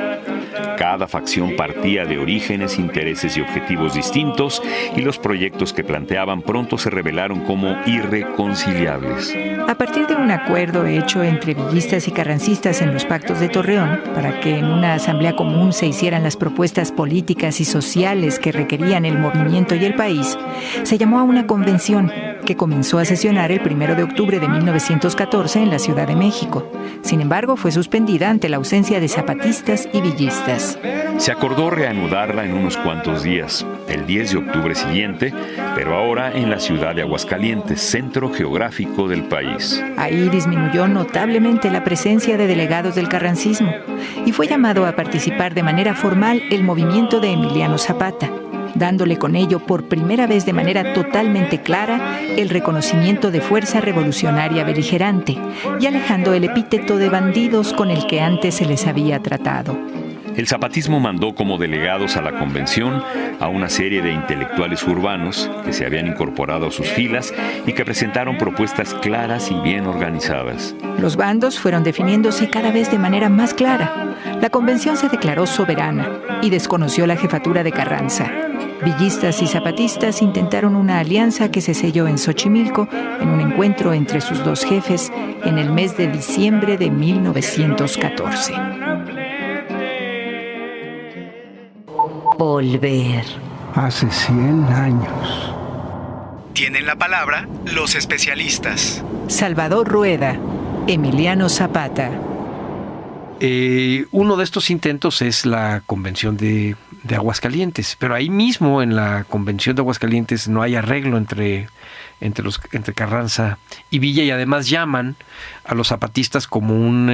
Cada facción partía de orígenes, intereses y objetivos distintos, y los proyectos que planteaban pronto se revelaron como irreconciliables.
A partir de un acuerdo hecho entre villistas y carrancistas en los pactos de Torreón, para que en una asamblea común se hicieran las propuestas políticas y sociales que requerían el movimiento y el país, se llamó a una convención que comenzó a sesionar el 1 de octubre de 1914 en la Ciudad de México. Sin embargo, fue suspendida ante la ausencia de zapatistas y villistas.
Se acordó reanudarla en unos cuantos días, el 10 de octubre siguiente, pero ahora en la ciudad de Aguascalientes, centro geográfico del país.
Ahí disminuyó notablemente la presencia de delegados del carrancismo y fue llamado a participar de manera formal el movimiento de Emiliano Zapata, dándole con ello por primera vez de manera totalmente clara el reconocimiento de fuerza revolucionaria beligerante y alejando el epíteto de bandidos con el que antes se les había tratado.
El zapatismo mandó como delegados a la convención a una serie de intelectuales urbanos que se habían incorporado a sus filas y que presentaron propuestas claras y bien organizadas.
Los bandos fueron definiéndose cada vez de manera más clara. La convención se declaró soberana y desconoció la jefatura de Carranza. Villistas y zapatistas intentaron una alianza que se selló en Xochimilco en un encuentro entre sus dos jefes en el mes de diciembre de 1914.
Volver.
Hace 100 años.
Tienen la palabra los especialistas.
Salvador Rueda, Emiliano Zapata.
Uno de estos intentos es la Convención de Aguascalientes, pero ahí mismo en la Convención de Aguascalientes no hay arreglo entre Carranza y Villa, y además llaman a los zapatistas como un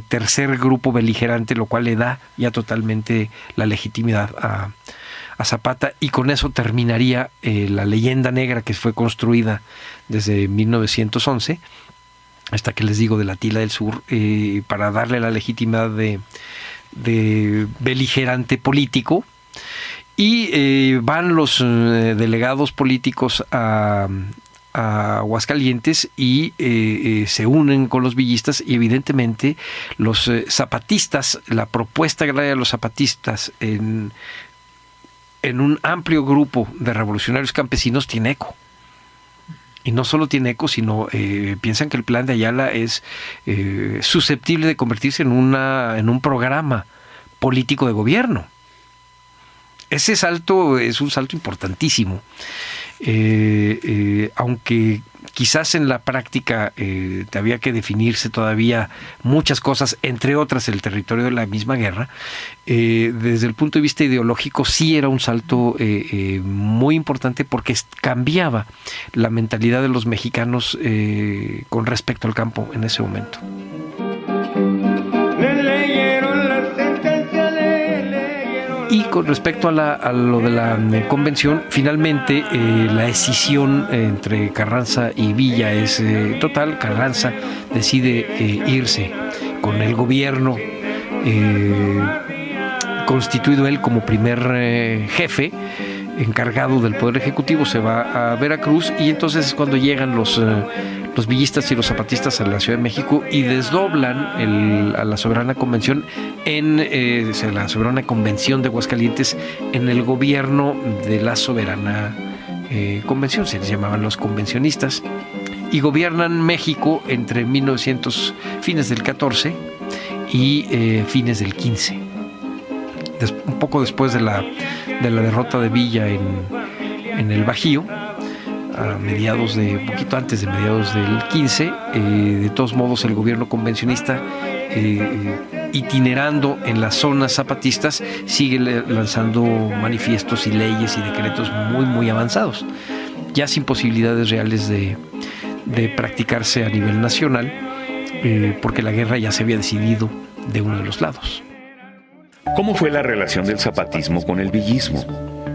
tercer grupo beligerante, lo cual le da ya totalmente la legitimidad a Zapata, y con eso terminaría la leyenda negra que fue construida desde 1911 esta que les digo de la Tila del Sur, para darle la legitimidad de beligerante político, y van los delegados políticos a Aguascalientes y se unen con los villistas, y evidentemente los zapatistas, la propuesta agraria de los zapatistas en un amplio grupo de revolucionarios campesinos tiene eco. Y no solo tiene eco, sino piensan que el plan de Ayala es susceptible de convertirse en un programa político de gobierno. Ese salto es un salto importantísimo. Aunque quizás en la práctica había que definirse todavía muchas cosas, entre otras el territorio de la misma guerra, desde el punto de vista ideológico sí era un salto muy importante, porque cambiaba la mentalidad de los mexicanos con respecto al campo en ese momento. Y con respecto a lo de la convención, finalmente la escisión entre Carranza y Villa es total. Carranza decide irse con el gobierno, constituido él como primer jefe, encargado del Poder Ejecutivo, se va a Veracruz, y entonces es cuando llegan los villistas y los zapatistas a la Ciudad de México y desdoblan a la Soberana Convención la Soberana Convención de Aguascalientes en el gobierno de la Soberana Convención. Se les llamaban los convencionistas, y gobiernan México entre fines del 14 y fines del 15. Un poco después de la derrota de Villa en el Bajío, poquito antes de mediados del 15, de todos modos el gobierno convencionista, itinerando en las zonas zapatistas, sigue lanzando manifiestos y leyes y decretos muy, muy avanzados, ya sin posibilidades reales de practicarse a nivel nacional, porque la guerra ya se había decidido de uno de los lados.
¿Cómo fue la relación del zapatismo con el villismo?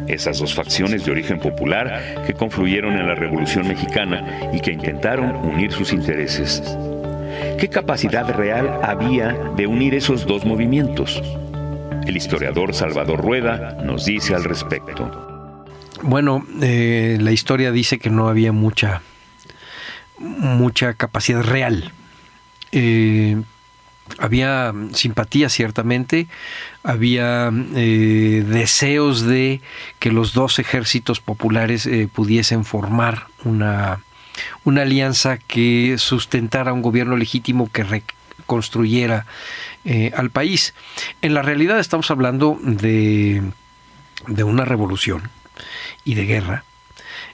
Esas dos facciones de origen popular que confluyeron en la Revolución Mexicana y que intentaron unir sus intereses. ¿Qué capacidad real había de unir esos dos movimientos? El historiador Salvador Rueda nos dice al respecto.
Bueno, la historia dice que no había mucha capacidad real. Había simpatía, ciertamente, había deseos de que los dos ejércitos populares pudiesen formar una alianza que sustentara un gobierno legítimo que reconstruyera al país. En la realidad estamos hablando de una revolución y de guerra,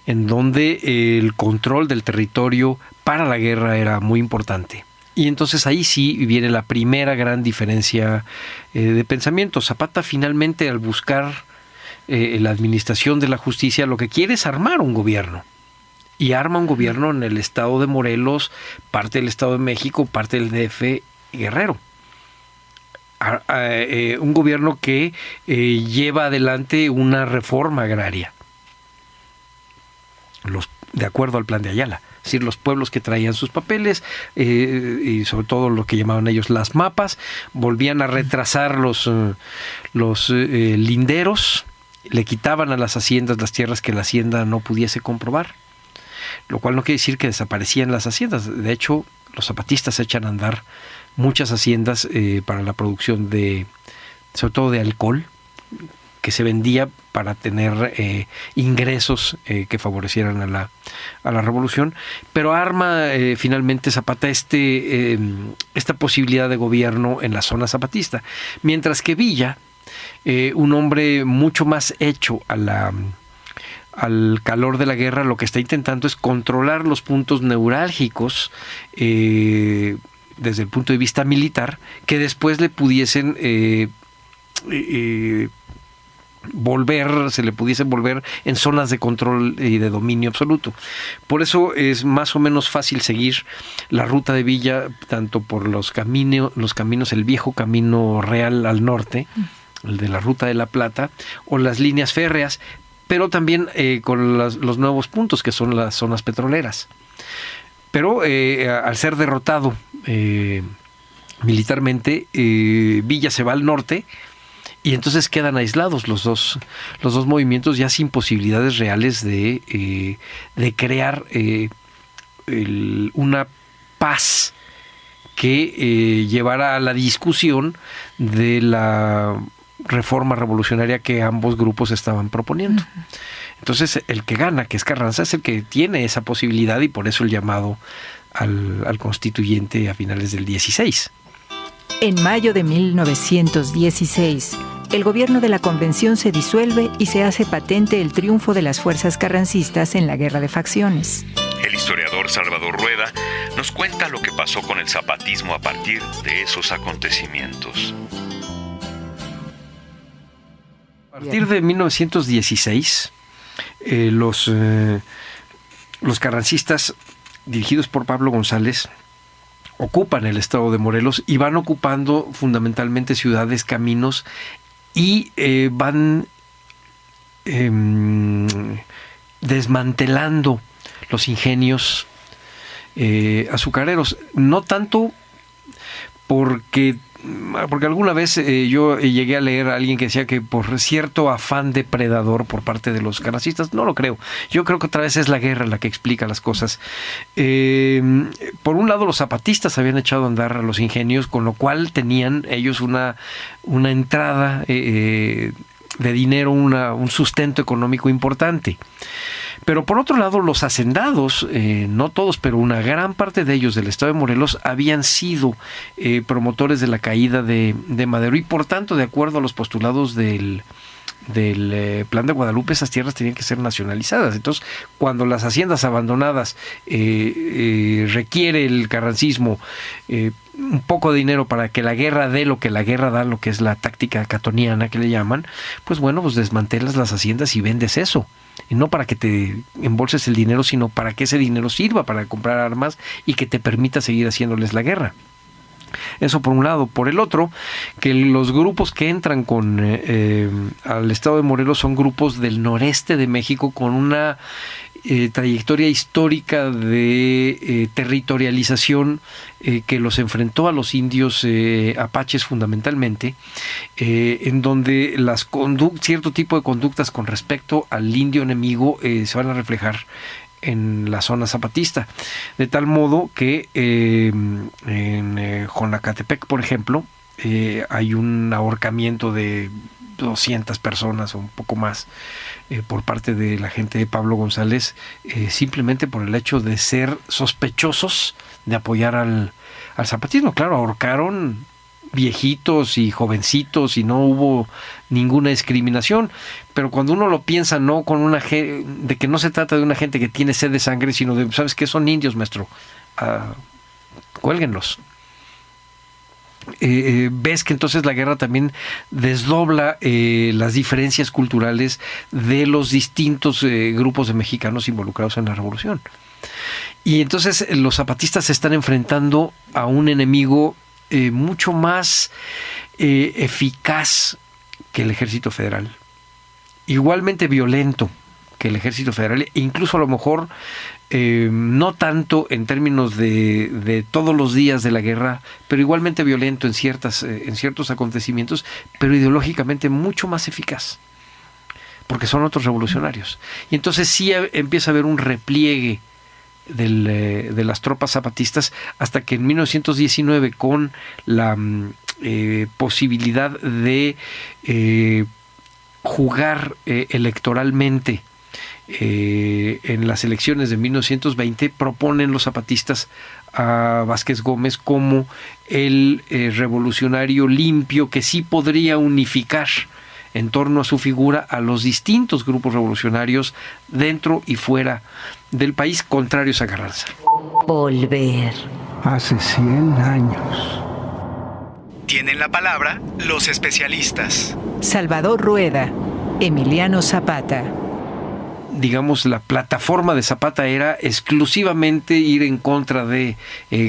en donde el control del territorio para la guerra era muy importante. Y entonces ahí sí viene la primera gran diferencia de pensamiento. Zapata finalmente, al buscar la administración de la justicia, lo que quiere es armar un gobierno. Y arma un gobierno en el estado de Morelos, parte del estado de México, parte del DF y Guerrero. Un gobierno que lleva adelante una reforma agraria, de acuerdo al plan de Ayala. Es decir, los pueblos que traían sus papeles, y sobre todo lo que llamaban ellos las mapas, volvían a retrasar los linderos, le quitaban a las haciendas las tierras que la hacienda no pudiese comprobar, lo cual no quiere decir que desaparecían las haciendas. De hecho, los zapatistas echan a andar muchas haciendas para la producción sobre todo de alcohol, que se vendía para tener ingresos que favorecieran a la revolución, pero arma finalmente Zapata esta posibilidad de gobierno en la zona zapatista, mientras que Villa, un hombre mucho más hecho al calor de la guerra, lo que está intentando es controlar los puntos neurálgicos desde el punto de vista militar, que después le pudiesen se le pudiesen volver en zonas de control y de dominio absoluto. Por eso es más o menos fácil seguir la ruta de Villa, tanto por los caminos, el viejo camino real al norte, el de la Ruta de la Plata, o las líneas férreas, pero también con los nuevos puntos, que son las zonas petroleras. Pero al ser derrotado militarmente, Villa se va al norte y entonces quedan aislados los dos movimientos, ya sin posibilidades reales de crear una paz que llevara a la discusión de la reforma revolucionaria que ambos grupos estaban proponiendo. Entonces el que gana, que es Carranza, es el que tiene esa posibilidad, y por eso el llamado al constituyente a finales del 16.
En mayo de 1916, el gobierno de la Convención se disuelve y se hace patente el triunfo de las fuerzas carrancistas en la guerra de facciones.
El historiador Salvador Rueda nos cuenta lo que pasó con el zapatismo a partir de esos acontecimientos.
A partir de 1916, los carrancistas, dirigidos por Pablo González, ocupan el estado de Morelos y van ocupando fundamentalmente ciudades, caminos, y van desmantelando los ingenios azucareros. No tanto porque alguna vez yo llegué a leer a alguien que decía que por cierto afán depredador por parte de los carrancistas. No lo creo. Yo creo que otra vez es la guerra la que explica las cosas. Por un lado, los zapatistas habían echado a andar a los ingenios, con lo cual tenían ellos una entrada de dinero, un sustento económico importante. Pero por otro lado, los hacendados, no todos, pero una gran parte de ellos del estado de Morelos habían sido promotores de la caída de Madero, y por tanto, de acuerdo a los postulados del Plan de Guadalupe, esas tierras tenían que ser nacionalizadas. Entonces, cuando las haciendas abandonadas requiere el carrancismo un poco de dinero para que la guerra dé lo que la guerra da, lo que es la táctica catoniana que le llaman, pues bueno, pues desmantelas las haciendas y vendes eso. Y no para que te embolses el dinero, sino para que ese dinero sirva para comprar armas y que te permita seguir haciéndoles la guerra. Eso por un lado. Por el otro, que los grupos que entran al estado de Morelos son grupos del noreste de México con una trayectoria histórica de territorialización que los enfrentó a los indios apaches fundamentalmente, en donde cierto tipo de conductas con respecto al indio enemigo se van a reflejar en la zona zapatista, de tal modo que en Jonacatepec, por ejemplo, hay un ahorcamiento de 200 personas o un poco más por parte de la gente de Pablo González, simplemente por el hecho de ser sospechosos de apoyar al zapatismo. Claro, ahorcaron viejitos y jovencitos y no hubo ninguna discriminación, pero cuando uno lo piensa, no con de que no se trata de una gente que tiene sed de sangre, sino de, ¿sabes qué? Son indios, maestro, cuélguenlos. Ves que entonces la guerra también desdobla las diferencias culturales de los distintos grupos de mexicanos involucrados en la revolución. Y entonces los zapatistas se están enfrentando a un enemigo mucho más eficaz que el Ejército Federal, igualmente violento que el Ejército Federal, e incluso a lo mejor no tanto en términos de todos los días de la guerra, pero igualmente violento en ciertos acontecimientos, pero ideológicamente mucho más eficaz, porque son otros revolucionarios. Y entonces sí empieza a haber un repliegue de las tropas zapatistas, hasta que en 1919, con la posibilidad de jugar electoralmente en las elecciones de 1920, proponen los zapatistas a Vázquez Gómez como el revolucionario limpio que sí podría unificar en torno a su figura a los distintos grupos revolucionarios dentro y fuera del país contrarios a Carranza.
Volver.
Hace 100 años.
Tienen la palabra los especialistas.
Salvador Rueda, Emiliano Zapata.
Digamos, la plataforma de Zapata era exclusivamente ir en contra de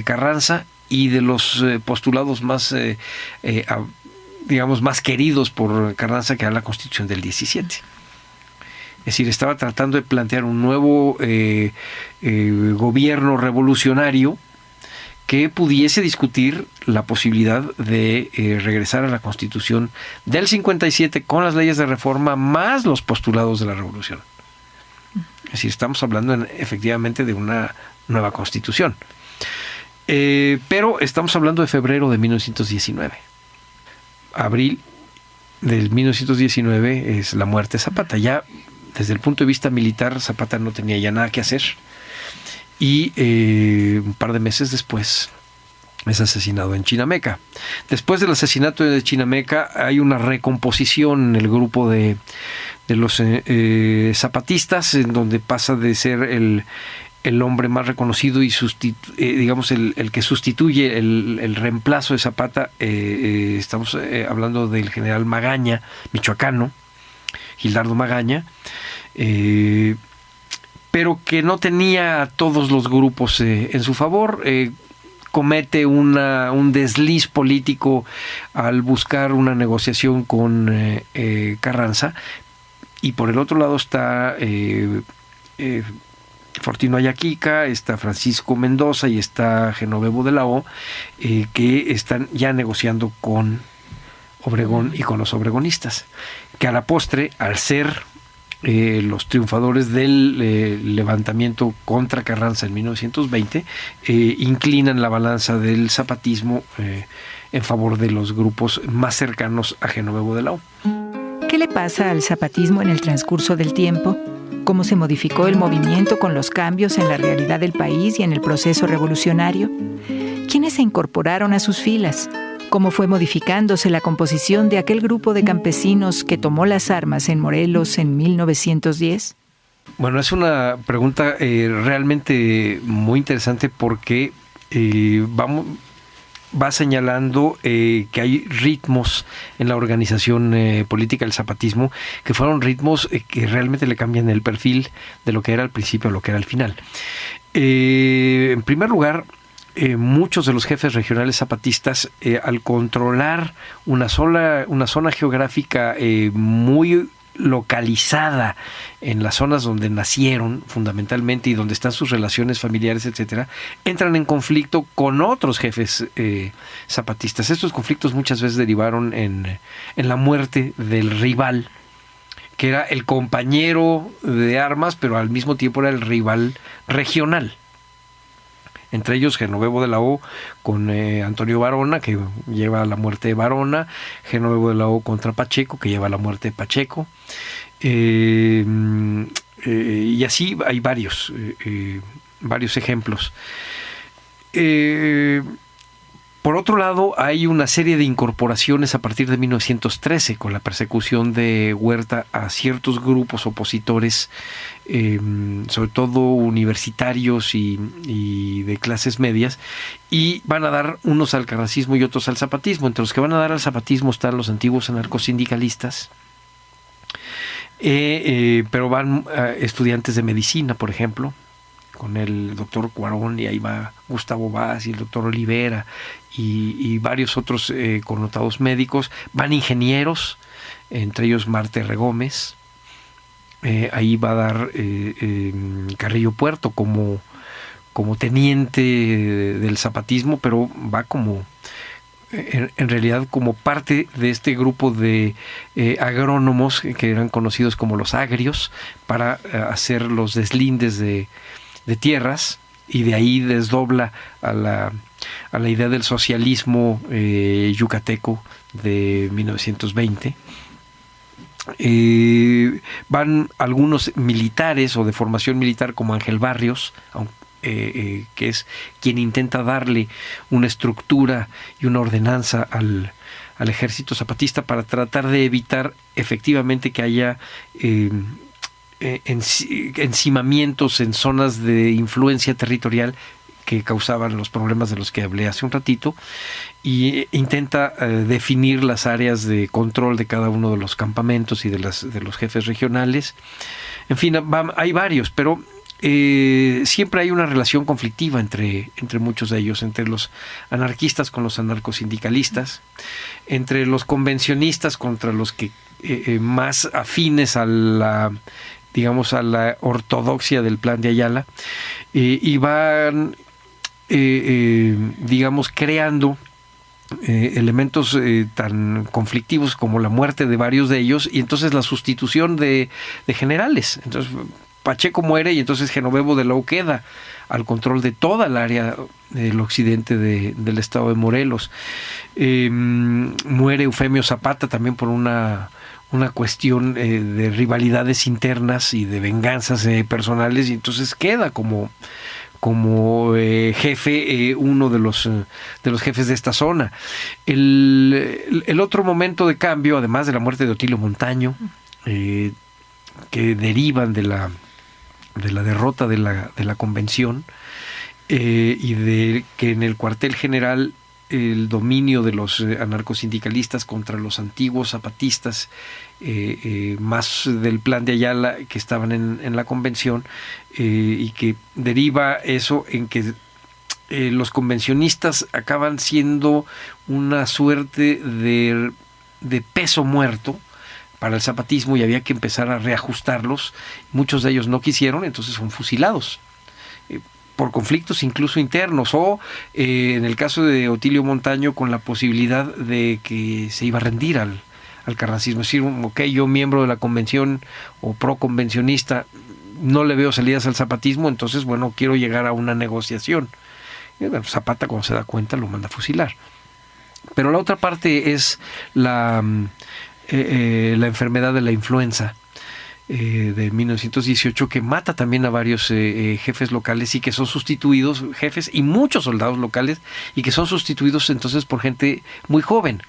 Carranza y de los postulados más digamos, más queridos por Carranza, que era la Constitución del 17. Es decir, estaba tratando de plantear un nuevo gobierno revolucionario que pudiese discutir la posibilidad de regresar a la Constitución del 57 con las leyes de reforma más los postulados de la Revolución. Es decir, estamos hablando efectivamente de una nueva Constitución. Pero estamos hablando de febrero de 1919. Abril del 1919 es la muerte de Zapata. Ya desde el punto de vista militar, Zapata no tenía ya nada que hacer. Y un par de meses después es asesinado en Chinameca. Después del asesinato de Chinameca hay una recomposición en el grupo de los zapatistas, en donde pasa de ser el hombre más reconocido y digamos el que sustituye el reemplazo de Zapata. Estamos hablando del general Magaña, michoacano, Gildardo Magaña, pero que no tenía a todos los grupos en su favor. Comete un desliz político al buscar una negociación con Carranza, y por el otro lado está Fortino Ayaquica, está Francisco Mendoza y está Genovevo de la O, que están ya negociando con Obregón y con los obregonistas, que a la postre, al ser los triunfadores del levantamiento contra Carranza en 1920, inclinan la balanza del zapatismo en favor de los grupos más cercanos a Genovevo de la O.
¿Qué le pasa al zapatismo en el transcurso del tiempo? ¿Cómo se modificó el movimiento con los cambios en la realidad del país y en el proceso revolucionario? ¿Quiénes se incorporaron a sus filas? ¿Cómo fue modificándose la composición de aquel grupo de campesinos que tomó las armas en Morelos en 1910?
Bueno, es una pregunta realmente muy interesante, porque va señalando que hay ritmos en la organización política del zapatismo que fueron ritmos que realmente le cambian el perfil de lo que era al principio a lo que era al final. En primer lugar, muchos de los jefes regionales zapatistas, al controlar una zona geográfica muy localizada en las zonas donde nacieron fundamentalmente y donde están sus relaciones familiares, etcétera, entran en conflicto con otros jefes zapatistas. Estos conflictos muchas veces derivaron en la muerte del rival, que era el compañero de armas, pero al mismo tiempo era el rival regional. Entre ellos Genovevo de la O con Antonio Varona, que lleva a la muerte de Varona; Genovevo de la O contra Pacheco, que lleva a la muerte de Pacheco. Y así hay varios ejemplos. Por otro lado, hay una serie de incorporaciones a partir de 1913, con la persecución de Huerta a ciertos grupos opositores, sobre todo universitarios y de clases medias, y van a dar unos al carrancismo y otros al zapatismo. Entre los que van a dar al zapatismo están los antiguos anarcosindicalistas, pero van estudiantes de medicina, por ejemplo, con el doctor Cuarón, y ahí va Gustavo Vaz y el doctor Olivera y varios otros connotados médicos. Van ingenieros, entre ellos Marte R. Gómez. Ahí va a dar Carrillo Puerto como teniente del zapatismo, pero va como en realidad como parte de este grupo de agrónomos que eran conocidos como los agrios, para hacer los deslindes de tierras, y de ahí desdobla a la idea del socialismo yucateco de 1920. Van algunos militares o de formación militar, como Ángel Barrios, que es quien intenta darle una estructura y una ordenanza al ejército zapatista para tratar de evitar efectivamente que haya encimamientos en zonas de influencia territorial que causaban los problemas de los que hablé hace un ratito, y intenta definir las áreas de control de cada uno de los campamentos y de los jefes regionales. En fin, hay varios, pero siempre hay una relación conflictiva entre muchos de ellos, entre los anarquistas con los anarcosindicalistas, entre los convencionistas contra los que más afines a la digamos, a la ortodoxia del Plan de Ayala, y van, digamos, creando elementos tan conflictivos como la muerte de varios de ellos, y entonces la sustitución de generales. Entonces Pacheco muere y entonces Genovevo de Lao queda al control de toda el área del occidente del estado de Morelos. Muere Eufemio Zapata también por una cuestión de rivalidades internas y de venganzas personales, y entonces queda como jefe, uno de los jefes de esta zona. El otro momento de cambio, además de la muerte de Otilio Montaño, que derivan de la derrota de la convención, y de que en el cuartel general el dominio de los anarcosindicalistas contra los antiguos zapatistas, más del Plan de Ayala, que estaban en la convención, y que deriva eso en que los convencionistas acaban siendo una suerte de peso muerto para el zapatismo, y había que empezar a reajustarlos. Muchos de ellos no quisieron, entonces son fusilados por conflictos incluso internos, o en el caso de Otilio Montaño, con la posibilidad de que se iba a rendir al carrancismo. Es decir, ok, yo, miembro de la convención o proconvencionista, no le veo salidas al zapatismo, entonces, bueno, quiero llegar a una negociación. Y bueno, Zapata, cuando se da cuenta, lo manda a fusilar. Pero la otra parte es la enfermedad de la influenza de 1918, que mata también a varios jefes locales, y que son sustituidos, jefes y muchos soldados locales, y que son sustituidos entonces por gente muy joven.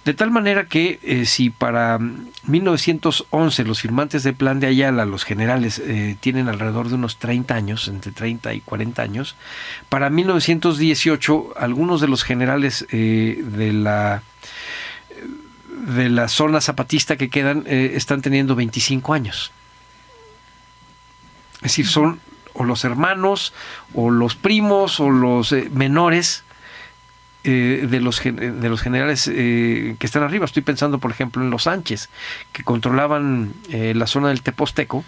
De tal manera que si para 1911 los firmantes del Plan de Ayala, los generales, tienen alrededor de unos 30 años, entre 30 y 40 años, para 1918 algunos de los generales de la zona zapatista que quedan están teniendo 25 años. Es decir, son o los hermanos, o los primos, o los menores de los generales que están arriba. Estoy pensando, por ejemplo, en los Sánchez, que controlaban la zona del Teposteco,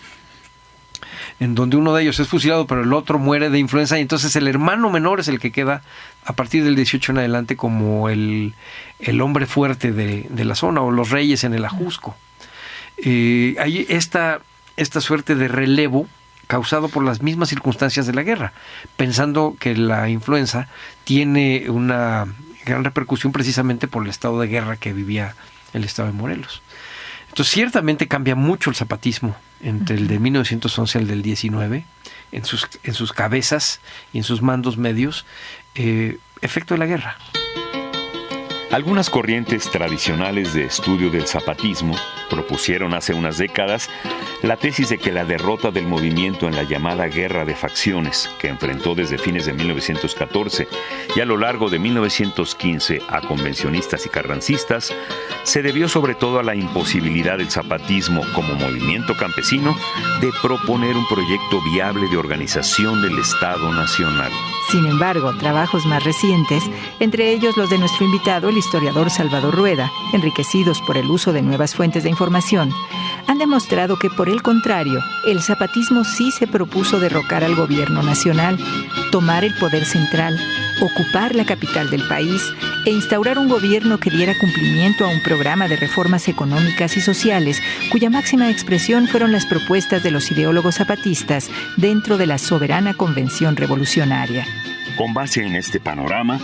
en donde uno de ellos es fusilado, pero el otro muere de influenza, y entonces el hermano menor es el que queda a partir del 18 en adelante como el hombre fuerte de la zona, o los reyes en el Ajusco. Hay esta suerte de relevo causado por las mismas circunstancias de la guerra, pensando que la influenza tiene una gran repercusión precisamente por el estado de guerra que vivía el estado de Morelos. Entonces, ciertamente cambia mucho el zapatismo entre el de 1911 al del 19, en sus cabezas y en sus mandos medios, efecto de la guerra.
Algunas corrientes tradicionales de estudio del zapatismo propusieron hace unas décadas la tesis de que la derrota del movimiento en la llamada Guerra de Facciones, que enfrentó desde fines de 1914 y a lo largo de 1915 a convencionistas y carrancistas, se debió sobre todo a la imposibilidad del zapatismo como movimiento campesino de proponer un proyecto viable de organización del Estado Nacional.
Sin embargo, trabajos más recientes, entre ellos los de nuestro invitado, el historiador Salvador Rueda, enriquecidos por el uso de nuevas fuentes de información, han demostrado que, por el contrario, el zapatismo sí se propuso derrocar al gobierno nacional, tomar el poder central, ocupar la capital del país e instaurar un gobierno que diera cumplimiento a un programa de reformas económicas y sociales, cuya máxima expresión fueron las propuestas de los ideólogos zapatistas dentro de la soberana Convención Revolucionaria.
Con base en este panorama,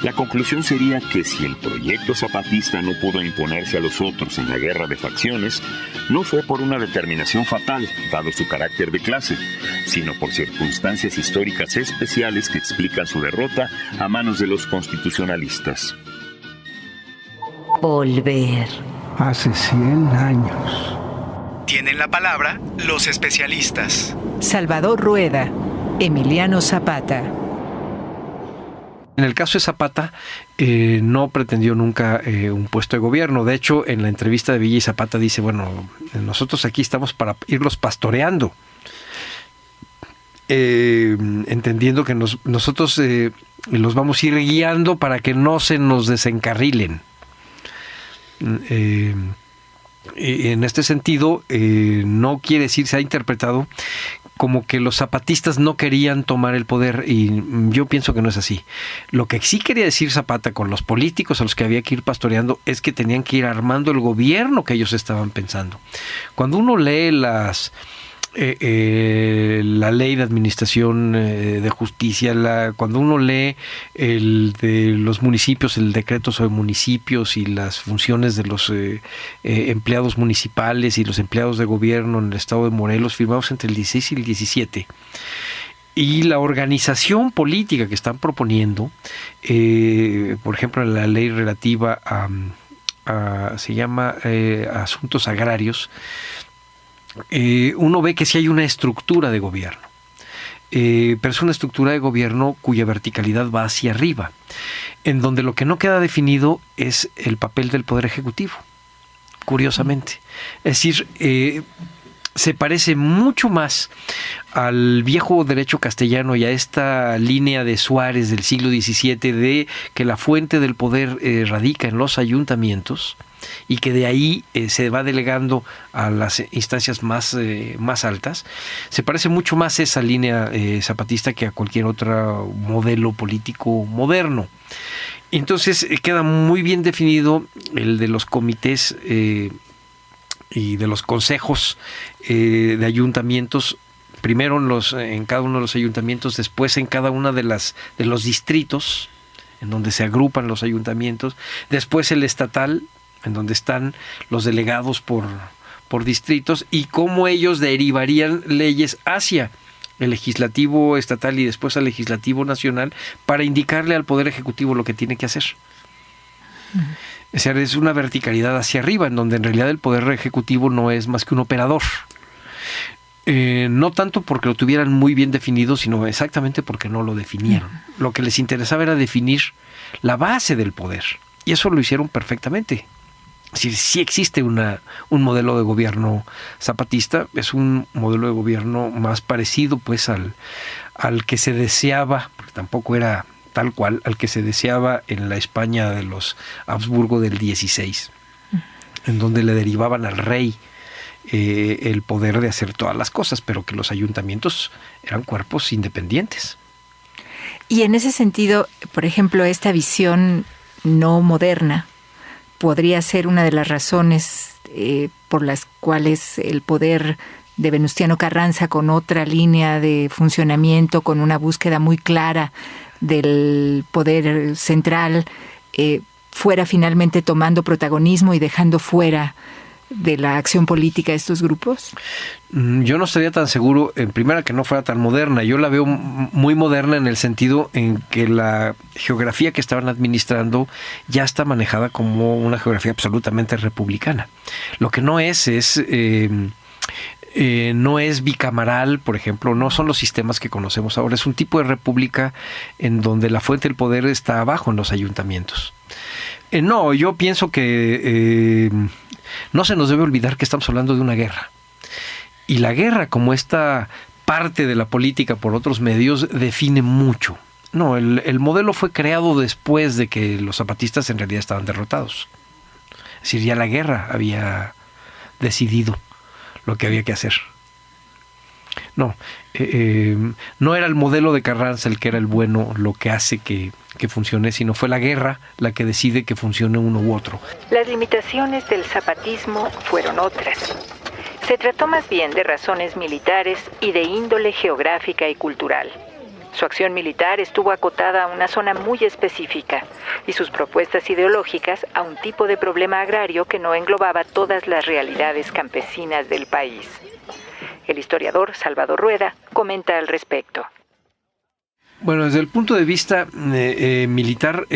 la conclusión sería que si el proyecto zapatista no pudo imponerse a los otros en la Guerra de Facciones, no fue por una determinación fatal, dado su carácter de clase, sino por circunstancias históricas especiales que explican su derrota a manos de los constitucionalistas.
Volver.
Hace 100 años.
Tienen la palabra los especialistas.
Salvador Rueda, Emiliano Zapata.
En el caso de Zapata, no pretendió nunca un puesto de gobierno. De hecho, en la entrevista de Villa y Zapata dice, bueno, nosotros aquí estamos para irlos pastoreando. Entendiendo que nosotros los vamos a ir guiando para que no se nos desencarrilen. En este sentido, no quiere decir, se ha interpretado como que los zapatistas no querían tomar el poder, y yo pienso que no es así. Lo que sí quería decir Zapata con los políticos a los que había que ir pastoreando es que tenían que ir armando el gobierno que ellos estaban pensando. Cuando uno lee la ley de administración de justicia, cuando uno lee el de los municipios, el decreto sobre municipios y las funciones de los empleados municipales y los empleados de gobierno en el estado de Morelos, firmados entre el 16 y el 17, y la organización política que están proponiendo, por ejemplo, la ley relativa se llama asuntos agrarios, uno ve que sí hay una estructura de gobierno, pero es una estructura de gobierno cuya verticalidad va hacia arriba, en donde lo que no queda definido es el papel del Poder Ejecutivo, curiosamente. Es decir, se parece mucho más al viejo derecho castellano y a esta línea de Suárez del siglo XVII de que la fuente del poder radica en los ayuntamientos, y que de ahí se va delegando a las instancias más altas. Se parece mucho más esa línea zapatista que a cualquier otro modelo político moderno. Entonces queda muy bien definido el de los comités y de los consejos de ayuntamientos, primero en cada uno de los ayuntamientos, después en cada uno de los distritos en donde se agrupan los ayuntamientos, después el estatal, en donde están los delegados por distritos, y cómo ellos derivarían leyes hacia el legislativo estatal y después al legislativo nacional para indicarle al Poder Ejecutivo lo que tiene que hacer. Es decir, es una verticalidad hacia arriba, en donde en realidad el Poder Ejecutivo no es más que un operador. No tanto porque lo tuvieran muy bien definido, sino exactamente porque no lo definieron. Lo que les interesaba era definir la base del poder, y eso lo hicieron perfectamente. Sí existe un modelo de gobierno zapatista, es un modelo de gobierno más parecido pues al que se deseaba, porque tampoco era tal cual, al que se deseaba en la España de los Habsburgo del 16, en donde le derivaban al rey el poder de hacer todas las cosas, pero que los ayuntamientos eran cuerpos independientes.
Y en ese sentido, por ejemplo, esta visión no moderna podría ser una de las razones por las cuales el poder de Venustiano Carranza, con otra línea de funcionamiento, con una búsqueda muy clara del poder central, fuera finalmente tomando protagonismo y dejando fuera de la acción política estos grupos?
Yo no estaría tan seguro, en primera, que no fuera tan moderna. Yo la veo muy moderna en el sentido en que la geografía que estaban administrando ya está manejada como una geografía absolutamente republicana. Lo que no es no es bicameral, por ejemplo, no son los sistemas que conocemos ahora. Es un tipo de república en donde la fuente del poder está abajo en los ayuntamientos. No, yo pienso que no se nos debe olvidar que estamos hablando de una guerra. Y la guerra, como esta parte de la política por otros medios, define mucho. No, el modelo fue creado después de que los zapatistas en realidad estaban derrotados. Es decir, ya la guerra había decidido lo que había que hacer. No, no era el modelo de Carranza el que era el bueno, lo que hace que funcione, sino fue la guerra la que decide que funcione uno u otro.
Las limitaciones del zapatismo fueron otras. Se trató más bien de razones militares y de índole geográfica y cultural. Su acción militar estuvo acotada a una zona muy específica y sus propuestas ideológicas a un tipo de problema agrario que no englobaba todas las realidades campesinas del país. El historiador Salvador Rueda comenta al respecto.
Bueno, desde el punto de vista militar,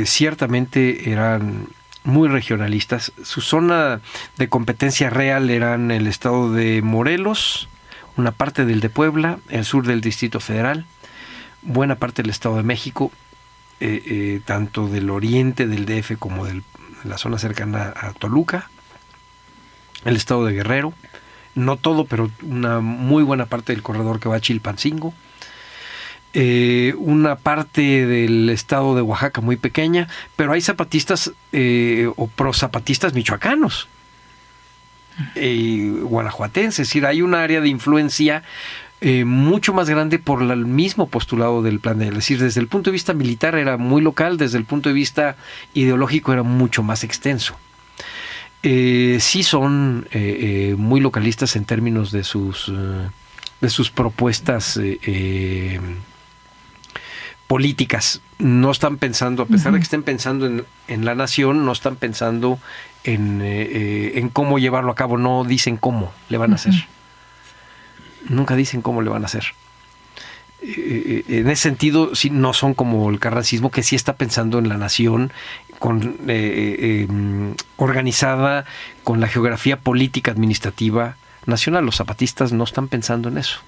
ciertamente eran muy regionalistas. Su zona de competencia real eran el estado de Morelos, una parte del de Puebla, el sur del Distrito Federal, buena parte del Estado de México, tanto del oriente del DF como de la zona cercana a Toluca, el estado de Guerrero, no todo, pero una muy buena parte del corredor que va a Chilpancingo, una parte del estado de Oaxaca muy pequeña, pero hay zapatistas o prozapatistas michoacanos. guanajuatense. Es decir, hay un área de influencia mucho más grande por el mismo postulado del Plan de Ayala. Es decir, desde el punto de vista militar era muy local, desde el punto de vista ideológico era mucho más extenso. Sí son muy localistas en términos de sus propuestas políticas. No están pensando, a pesar de que estén pensando en la nación, no están pensando en cómo llevarlo a cabo, no dicen cómo le van a hacer. Nunca dicen cómo le van a hacer. En ese sentido, sí, no son como el carrancismo, que sí está pensando en la nación organizada con la geografía política administrativa nacional. Los zapatistas no están pensando en eso.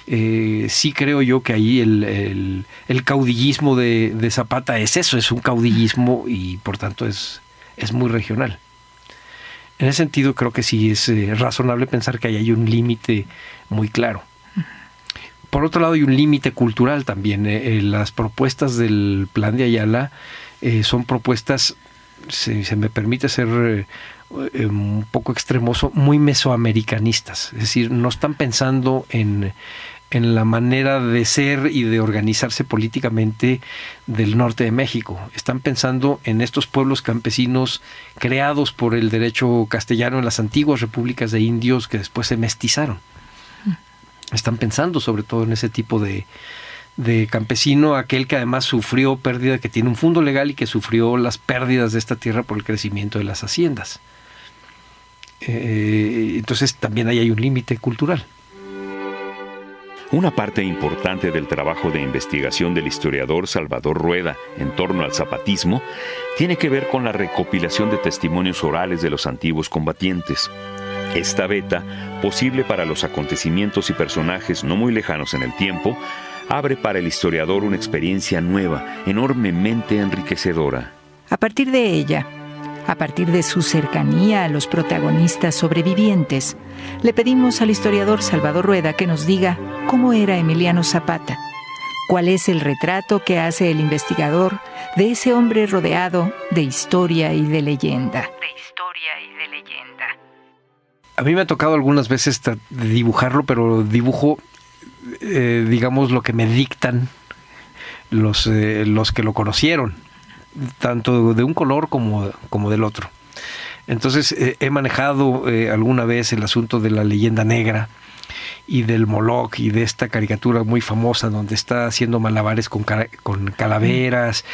Sí creo yo que ahí el caudillismo de Zapata es eso, es un caudillismo y por tanto es muy regional. En ese sentido creo que sí es razonable pensar que ahí hay un límite muy claro. Por otro lado hay un límite cultural también. Las propuestas del Plan de Ayala son propuestas, si se me permite ser un poco extremoso, muy mesoamericanistas. Es decir, no están pensando en la manera de ser y de organizarse políticamente del norte de México. Están pensando en estos pueblos campesinos creados por el derecho castellano en las antiguas repúblicas de indios que después se mestizaron. Están pensando sobre todo en ese tipo de campesino, aquel que además sufrió pérdida, que tiene un fondo legal y que sufrió las pérdidas de esta tierra por el crecimiento de las haciendas. Entonces también ahí hay un límite cultural.
Una parte importante del trabajo de investigación del historiador Salvador Rueda en torno al zapatismo tiene que ver con la recopilación de testimonios orales de los antiguos combatientes. Esta veta, posible para los acontecimientos y personajes no muy lejanos en el tiempo, abre para el historiador una experiencia nueva, enormemente enriquecedora.
A partir de ella, a partir de su cercanía a los protagonistas sobrevivientes, le pedimos al historiador Salvador Rueda que nos diga cómo era Emiliano Zapata, cuál es el retrato que hace el investigador de ese hombre rodeado de historia y de leyenda.
A mí me ha tocado algunas veces dibujarlo, pero dibujo, digamos, lo que me dictan los que lo conocieron, tanto de un color como del otro. Entonces he manejado alguna vez el asunto de la leyenda negra y del Moloch y de esta caricatura muy famosa donde está haciendo malabares con calaveras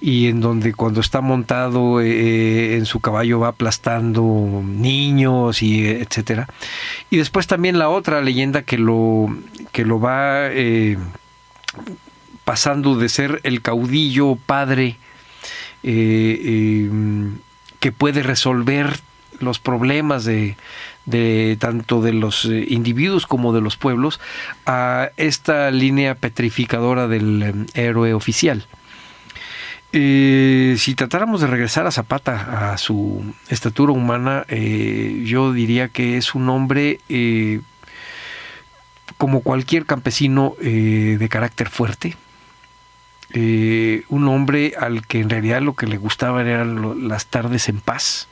y en donde cuando está montado en su caballo va aplastando niños y etcétera. Y después también la otra leyenda que lo va pasando de ser el caudillo padre que puede resolver los problemas de tanto de los individuos como de los pueblos, a esta línea petrificadora del héroe oficial. Si tratáramos de regresar a Zapata, a su estatura humana, yo diría que es un hombre como cualquier campesino de carácter fuerte, un hombre al que en realidad lo que le gustaba eran las tardes en paz,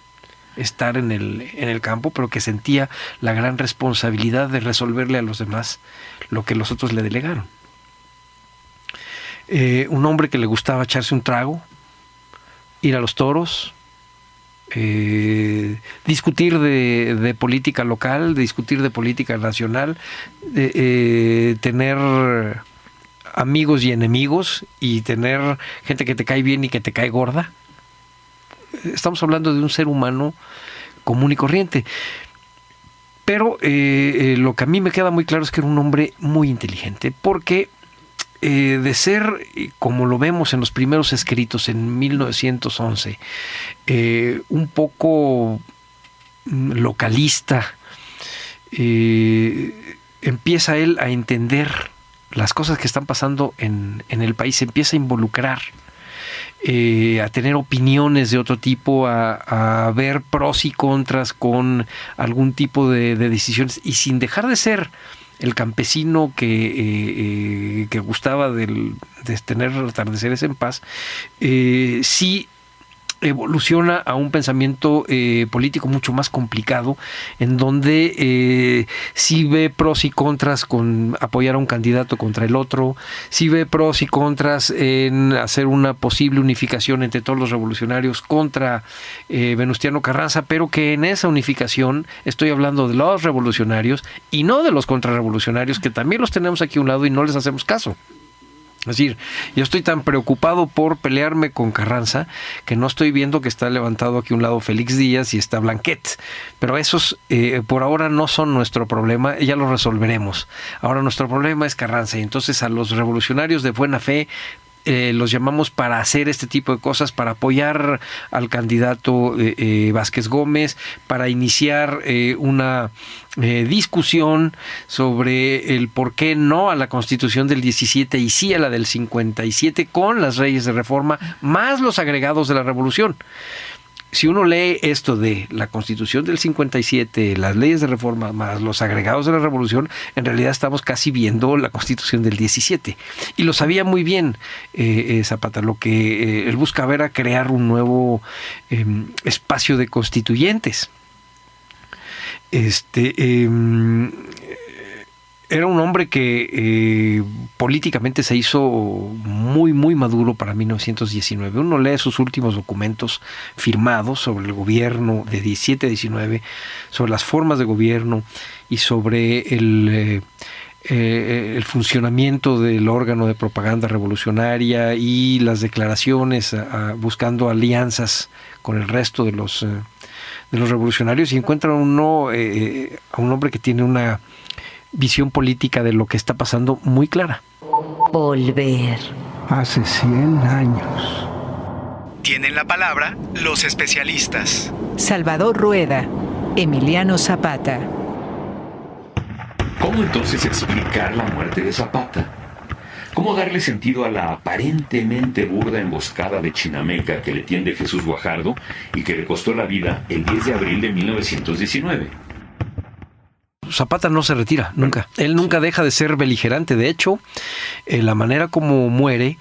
estar en el campo, pero que sentía la gran responsabilidad de resolverle a los demás lo que los otros le delegaron. Un hombre que le gustaba echarse un trago, ir a los toros, discutir de política local, discutir de política nacional, tener amigos y enemigos y tener gente que te cae bien y que te cae gorda. Estamos hablando de un ser humano común y corriente. Pero lo que a mí me queda muy claro es que era un hombre muy inteligente, porque de ser, como lo vemos en los primeros escritos en 1911, un poco localista, empieza él a entender las cosas que están pasando en el país, se empieza a involucrar, a tener opiniones de otro tipo, a ver pros y contras con algún tipo de decisiones, y sin dejar de ser el campesino que gustaba de tener atardeceres en paz, sí evoluciona a un pensamiento político mucho más complicado, en donde sí ve pros y contras con apoyar a un candidato contra el otro, sí ve pros y contras en hacer una posible unificación entre todos los revolucionarios contra Venustiano Carranza, pero que en esa unificación estoy hablando de los revolucionarios y no de los contrarrevolucionarios, que también los tenemos aquí a un lado y no les hacemos caso. Es decir, yo estoy tan preocupado por pelearme con Carranza que no estoy viendo que está levantado aquí a un lado Félix Díaz y está Blanquet. Pero esos por ahora no son nuestro problema, ya lo resolveremos. Ahora nuestro problema es Carranza, y entonces a los revolucionarios de buena fe los llamamos para hacer este tipo de cosas, para apoyar al candidato Vázquez Gómez, para iniciar una discusión sobre el por qué no a la Constitución del 17 y sí a la del 57 con las leyes de reforma más los agregados de la Revolución. Si uno lee esto de la Constitución del 57, las leyes de reforma más los agregados de la Revolución, en realidad estamos casi viendo la Constitución del 17. Y lo sabía muy bien Zapata. Lo que él buscaba era crear un nuevo espacio de constituyentes. Era un hombre que políticamente se hizo muy, muy maduro para 1919. Uno lee sus últimos documentos firmados sobre el gobierno de 17 a 19, sobre las formas de gobierno y sobre el funcionamiento del órgano de propaganda revolucionaria y las declaraciones buscando alianzas con el resto de los revolucionarios, y encuentra uno a un hombre que tiene una visión política de lo que está pasando muy clara.
Volver.
Hace 100 años.
Tienen la palabra los especialistas.
Salvador Rueda, Emiliano Zapata.
¿Cómo entonces explicar la muerte de Zapata? ¿Cómo darle sentido a la aparentemente burda emboscada de Chinameca que le tiende Jesús Guajardo y que le costó la vida el 10 de abril de 1919?
Zapata no se retira, nunca. Él nunca deja de ser beligerante. De hecho, la manera como muere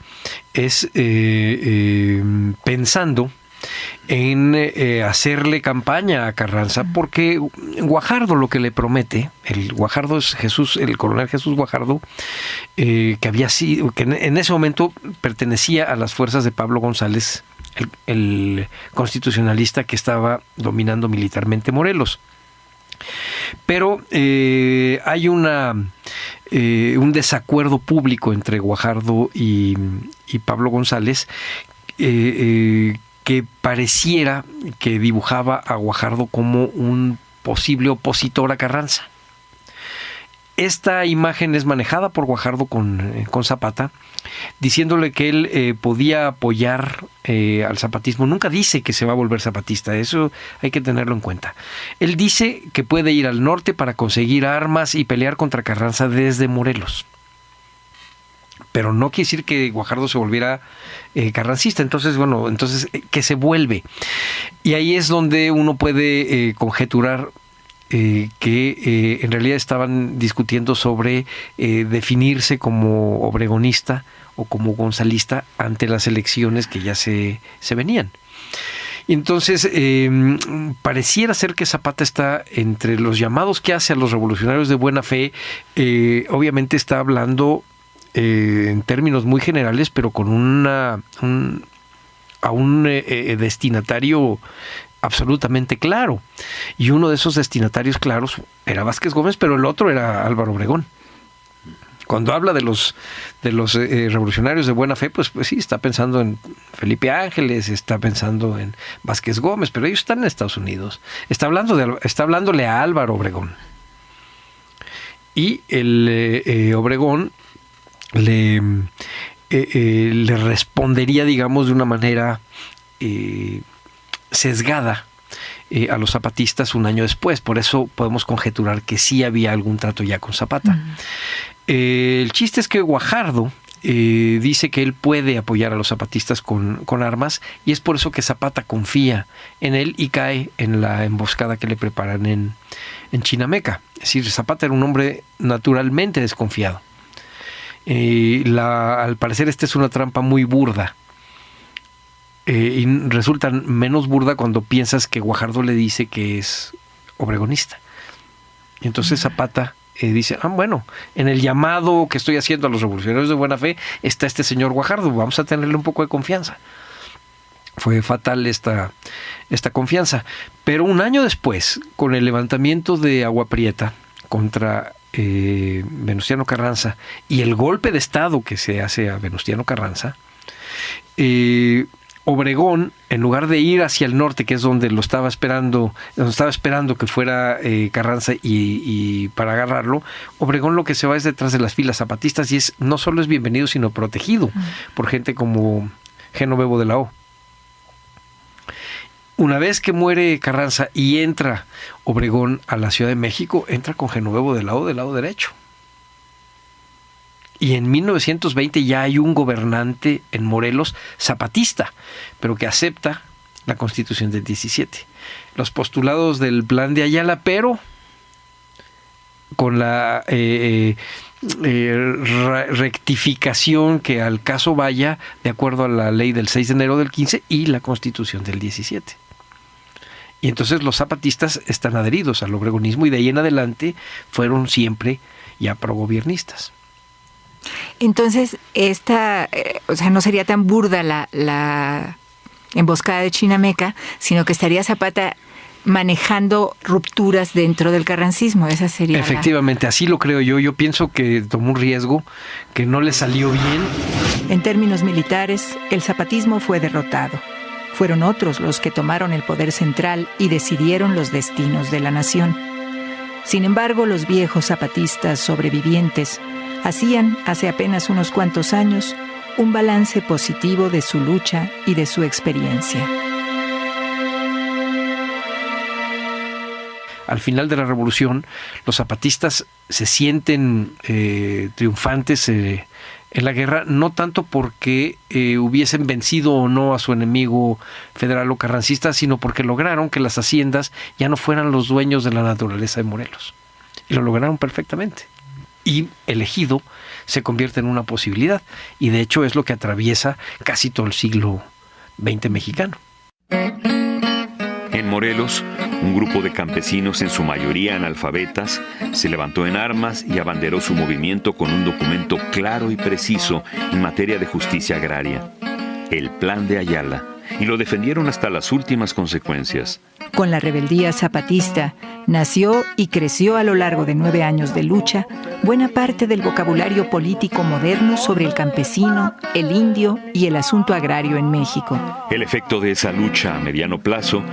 es pensando en hacerle campaña a Carranza, porque Guajardo lo que le promete, el Guajardo es Jesús, el coronel Jesús Guajardo, que había sido, que en ese momento pertenecía a las fuerzas de Pablo González, el constitucionalista que estaba dominando militarmente Morelos. Pero hay un desacuerdo público entre Guajardo y Pablo González que pareciera que dibujaba a Guajardo como un posible opositor a Carranza. Esta imagen es manejada por Guajardo con Zapata, diciéndole que él podía apoyar al zapatismo. Nunca dice que se va a volver zapatista, eso hay que tenerlo en cuenta. Él dice que puede ir al norte para conseguir armas y pelear contra Carranza desde Morelos. Pero no quiere decir que Guajardo se volviera carrancista. Entonces, que se vuelve. Y ahí es donde uno puede conjeturar que en realidad estaban discutiendo sobre definirse como obregonista o como gonzalista ante las elecciones que ya se venían. Entonces, pareciera ser que Zapata está entre los llamados que hace a los revolucionarios de buena fe. Obviamente está hablando en términos muy generales, pero con a un destinatario absolutamente claro. Y uno de esos destinatarios claros era Vázquez Gómez, pero el otro era Álvaro Obregón. Cuando habla de los revolucionarios de buena fe, pues sí, está pensando en Felipe Ángeles, está pensando en Vázquez Gómez, pero ellos están en Estados Unidos. Está hablándole a Álvaro Obregón. Y el Obregón le respondería, digamos, de una manera sesgada a los zapatistas un año después. Por eso podemos conjeturar que sí había algún trato ya con Zapata. El chiste es que Guajardo dice que él puede apoyar a los zapatistas con armas, y es por eso que Zapata confía en él y cae en la emboscada que le preparan en Chinameca. Es decir, Zapata era un hombre naturalmente desconfiado. Al parecer esta es una trampa muy burda. y resulta menos burda cuando piensas que Guajardo le dice que es obregonista. Y entonces Zapata dice, bueno, en el llamado que estoy haciendo a los revolucionarios de buena fe está este señor Guajardo, vamos a tenerle un poco de confianza. Fue fatal esta confianza. Pero un año después, con el levantamiento de Agua Prieta contra Venustiano Carranza y el golpe de Estado que se hace a Venustiano Carranza, Obregón, en lugar de ir hacia el norte, que es donde estaba esperando que fuera Carranza y para agarrarlo, Obregón lo que se va es detrás de las filas zapatistas y no solo es bienvenido, sino protegido por gente como Genovevo de la O. Una vez que muere Carranza y entra Obregón a la Ciudad de México, entra con Genovevo de la O del lado derecho. Y en 1920 ya hay un gobernante en Morelos zapatista, pero que acepta la Constitución del 17. Los postulados del Plan de Ayala, pero con la rectificación que al caso vaya de acuerdo a la ley del 6 de enero del 15 y la Constitución del 17. Y entonces los zapatistas están adheridos al obregonismo y de ahí en adelante fueron siempre ya progobiernistas.
Entonces, no sería tan burda la emboscada de Chinameca, sino que estaría Zapata manejando rupturas dentro del carrancismo. Esa sería
efectivamente, así lo creo yo. Yo pienso que tomó un riesgo que no le salió bien.
En términos militares, el zapatismo fue derrotado. Fueron otros los que tomaron el poder central y decidieron los destinos de la nación. Sin embargo, los viejos zapatistas sobrevivientes hacían, hace apenas unos cuantos años, un balance positivo de su lucha y de su experiencia.
Al final de la revolución, los zapatistas se sienten triunfantes en la guerra, no tanto porque hubiesen vencido o no a su enemigo federal o carrancista, sino porque lograron que las haciendas ya no fueran los dueños de la naturaleza de Morelos. Y lo lograron perfectamente. Y el ejido se convierte en una posibilidad. Y de hecho es lo que atraviesa casi todo el siglo XX mexicano.
En Morelos, un grupo de campesinos, en su mayoría analfabetas, se levantó en armas y abanderó su movimiento con un documento claro y preciso en materia de justicia agraria, el Plan de Ayala, y lo defendieron hasta las últimas consecuencias.
Con la rebeldía zapatista, nació y creció a lo largo de 9 años de lucha buena parte del vocabulario político moderno sobre el campesino, el indio y el asunto agrario en México.
El efecto de esa lucha a mediano plazo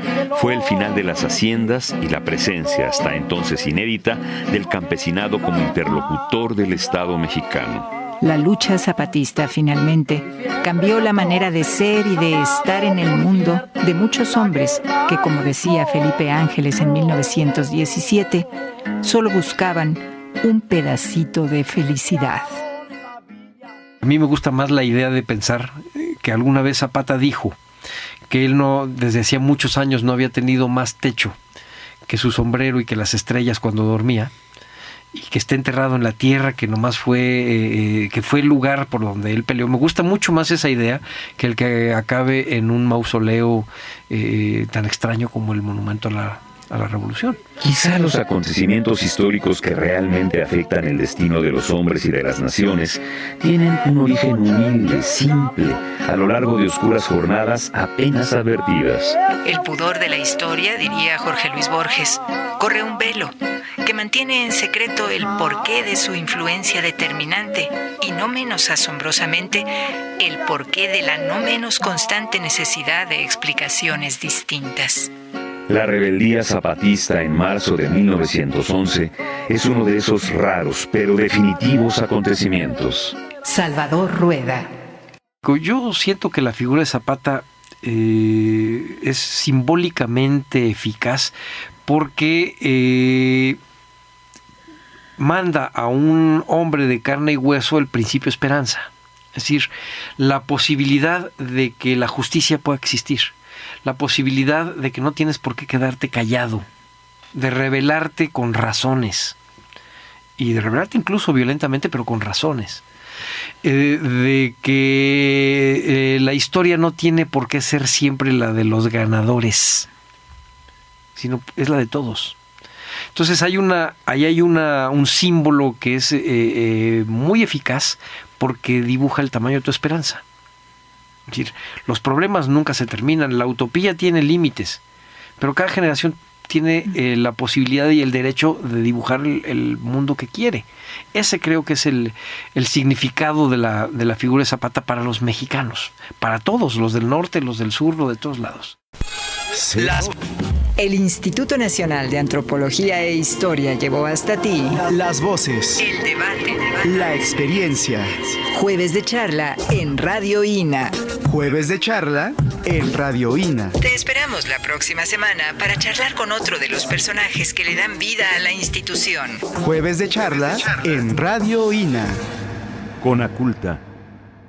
fue el final de las haciendas y la presencia, hasta entonces inédita, del campesinado como interlocutor del Estado mexicano.
La lucha zapatista, finalmente, cambió la manera de ser y de estar en el mundo de muchos hombres que, como decía Felipe Ángeles en 1917, solo buscaban un pedacito de felicidad.
A mí me gusta más la idea de pensar que alguna vez Zapata dijo que él desde hacía muchos años no había tenido más techo que su sombrero y que las estrellas cuando dormía, y que está enterrado en la tierra, que nomás fue el lugar por donde él peleó. Me gusta mucho más esa idea que el que acabe en un mausoleo tan extraño como el monumento a la revolución.
Quizá los acontecimientos históricos que realmente afectan el destino de los hombres y de las naciones tienen un origen humilde, simple, a lo largo de oscuras jornadas apenas advertidas.
El pudor de la historia, diría Jorge Luis Borges, corre un velo que mantiene en secreto el porqué de su influencia determinante y, no menos asombrosamente, el porqué de la no menos constante necesidad de explicaciones distintas.
La rebeldía zapatista en marzo de 1911 es uno de esos raros pero definitivos acontecimientos.
Salvador Rueda.
Yo siento que la figura de Zapata es simbólicamente eficaz porque manda a un hombre de carne y hueso el principio esperanza. Es decir, la posibilidad de que la justicia pueda existir. La posibilidad de que no tienes por qué quedarte callado, de rebelarte con razones, y de rebelarte incluso violentamente, pero con razones. de que la historia no tiene por qué ser siempre la de los ganadores, sino es la de todos. Entonces hay un símbolo que es muy eficaz porque dibuja el tamaño de tu esperanza. Es decir, los problemas nunca se terminan, la utopía tiene límites, pero cada generación tiene la posibilidad y el derecho de dibujar el mundo que quiere. Ese creo que es el significado de la figura de Zapata para los mexicanos, para todos, los del norte, los del sur, los de todos lados.
El Instituto Nacional de Antropología e Historia llevó hasta ti
Las voces,
el debate,
la experiencia.
Jueves de charla en Radio INA.
Jueves de charla en Radio INA.
Te esperamos la próxima semana para charlar con otro de los personajes que le dan vida a la institución.
Jueves de charla en Radio INA.
Conaculta,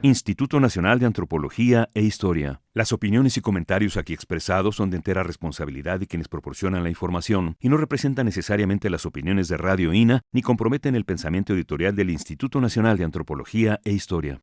Instituto Nacional de Antropología e Historia. Las opiniones y comentarios aquí expresados son de entera responsabilidad de quienes proporcionan la información y no representan necesariamente las opiniones de Radio INA ni comprometen el pensamiento editorial del Instituto Nacional de Antropología e Historia.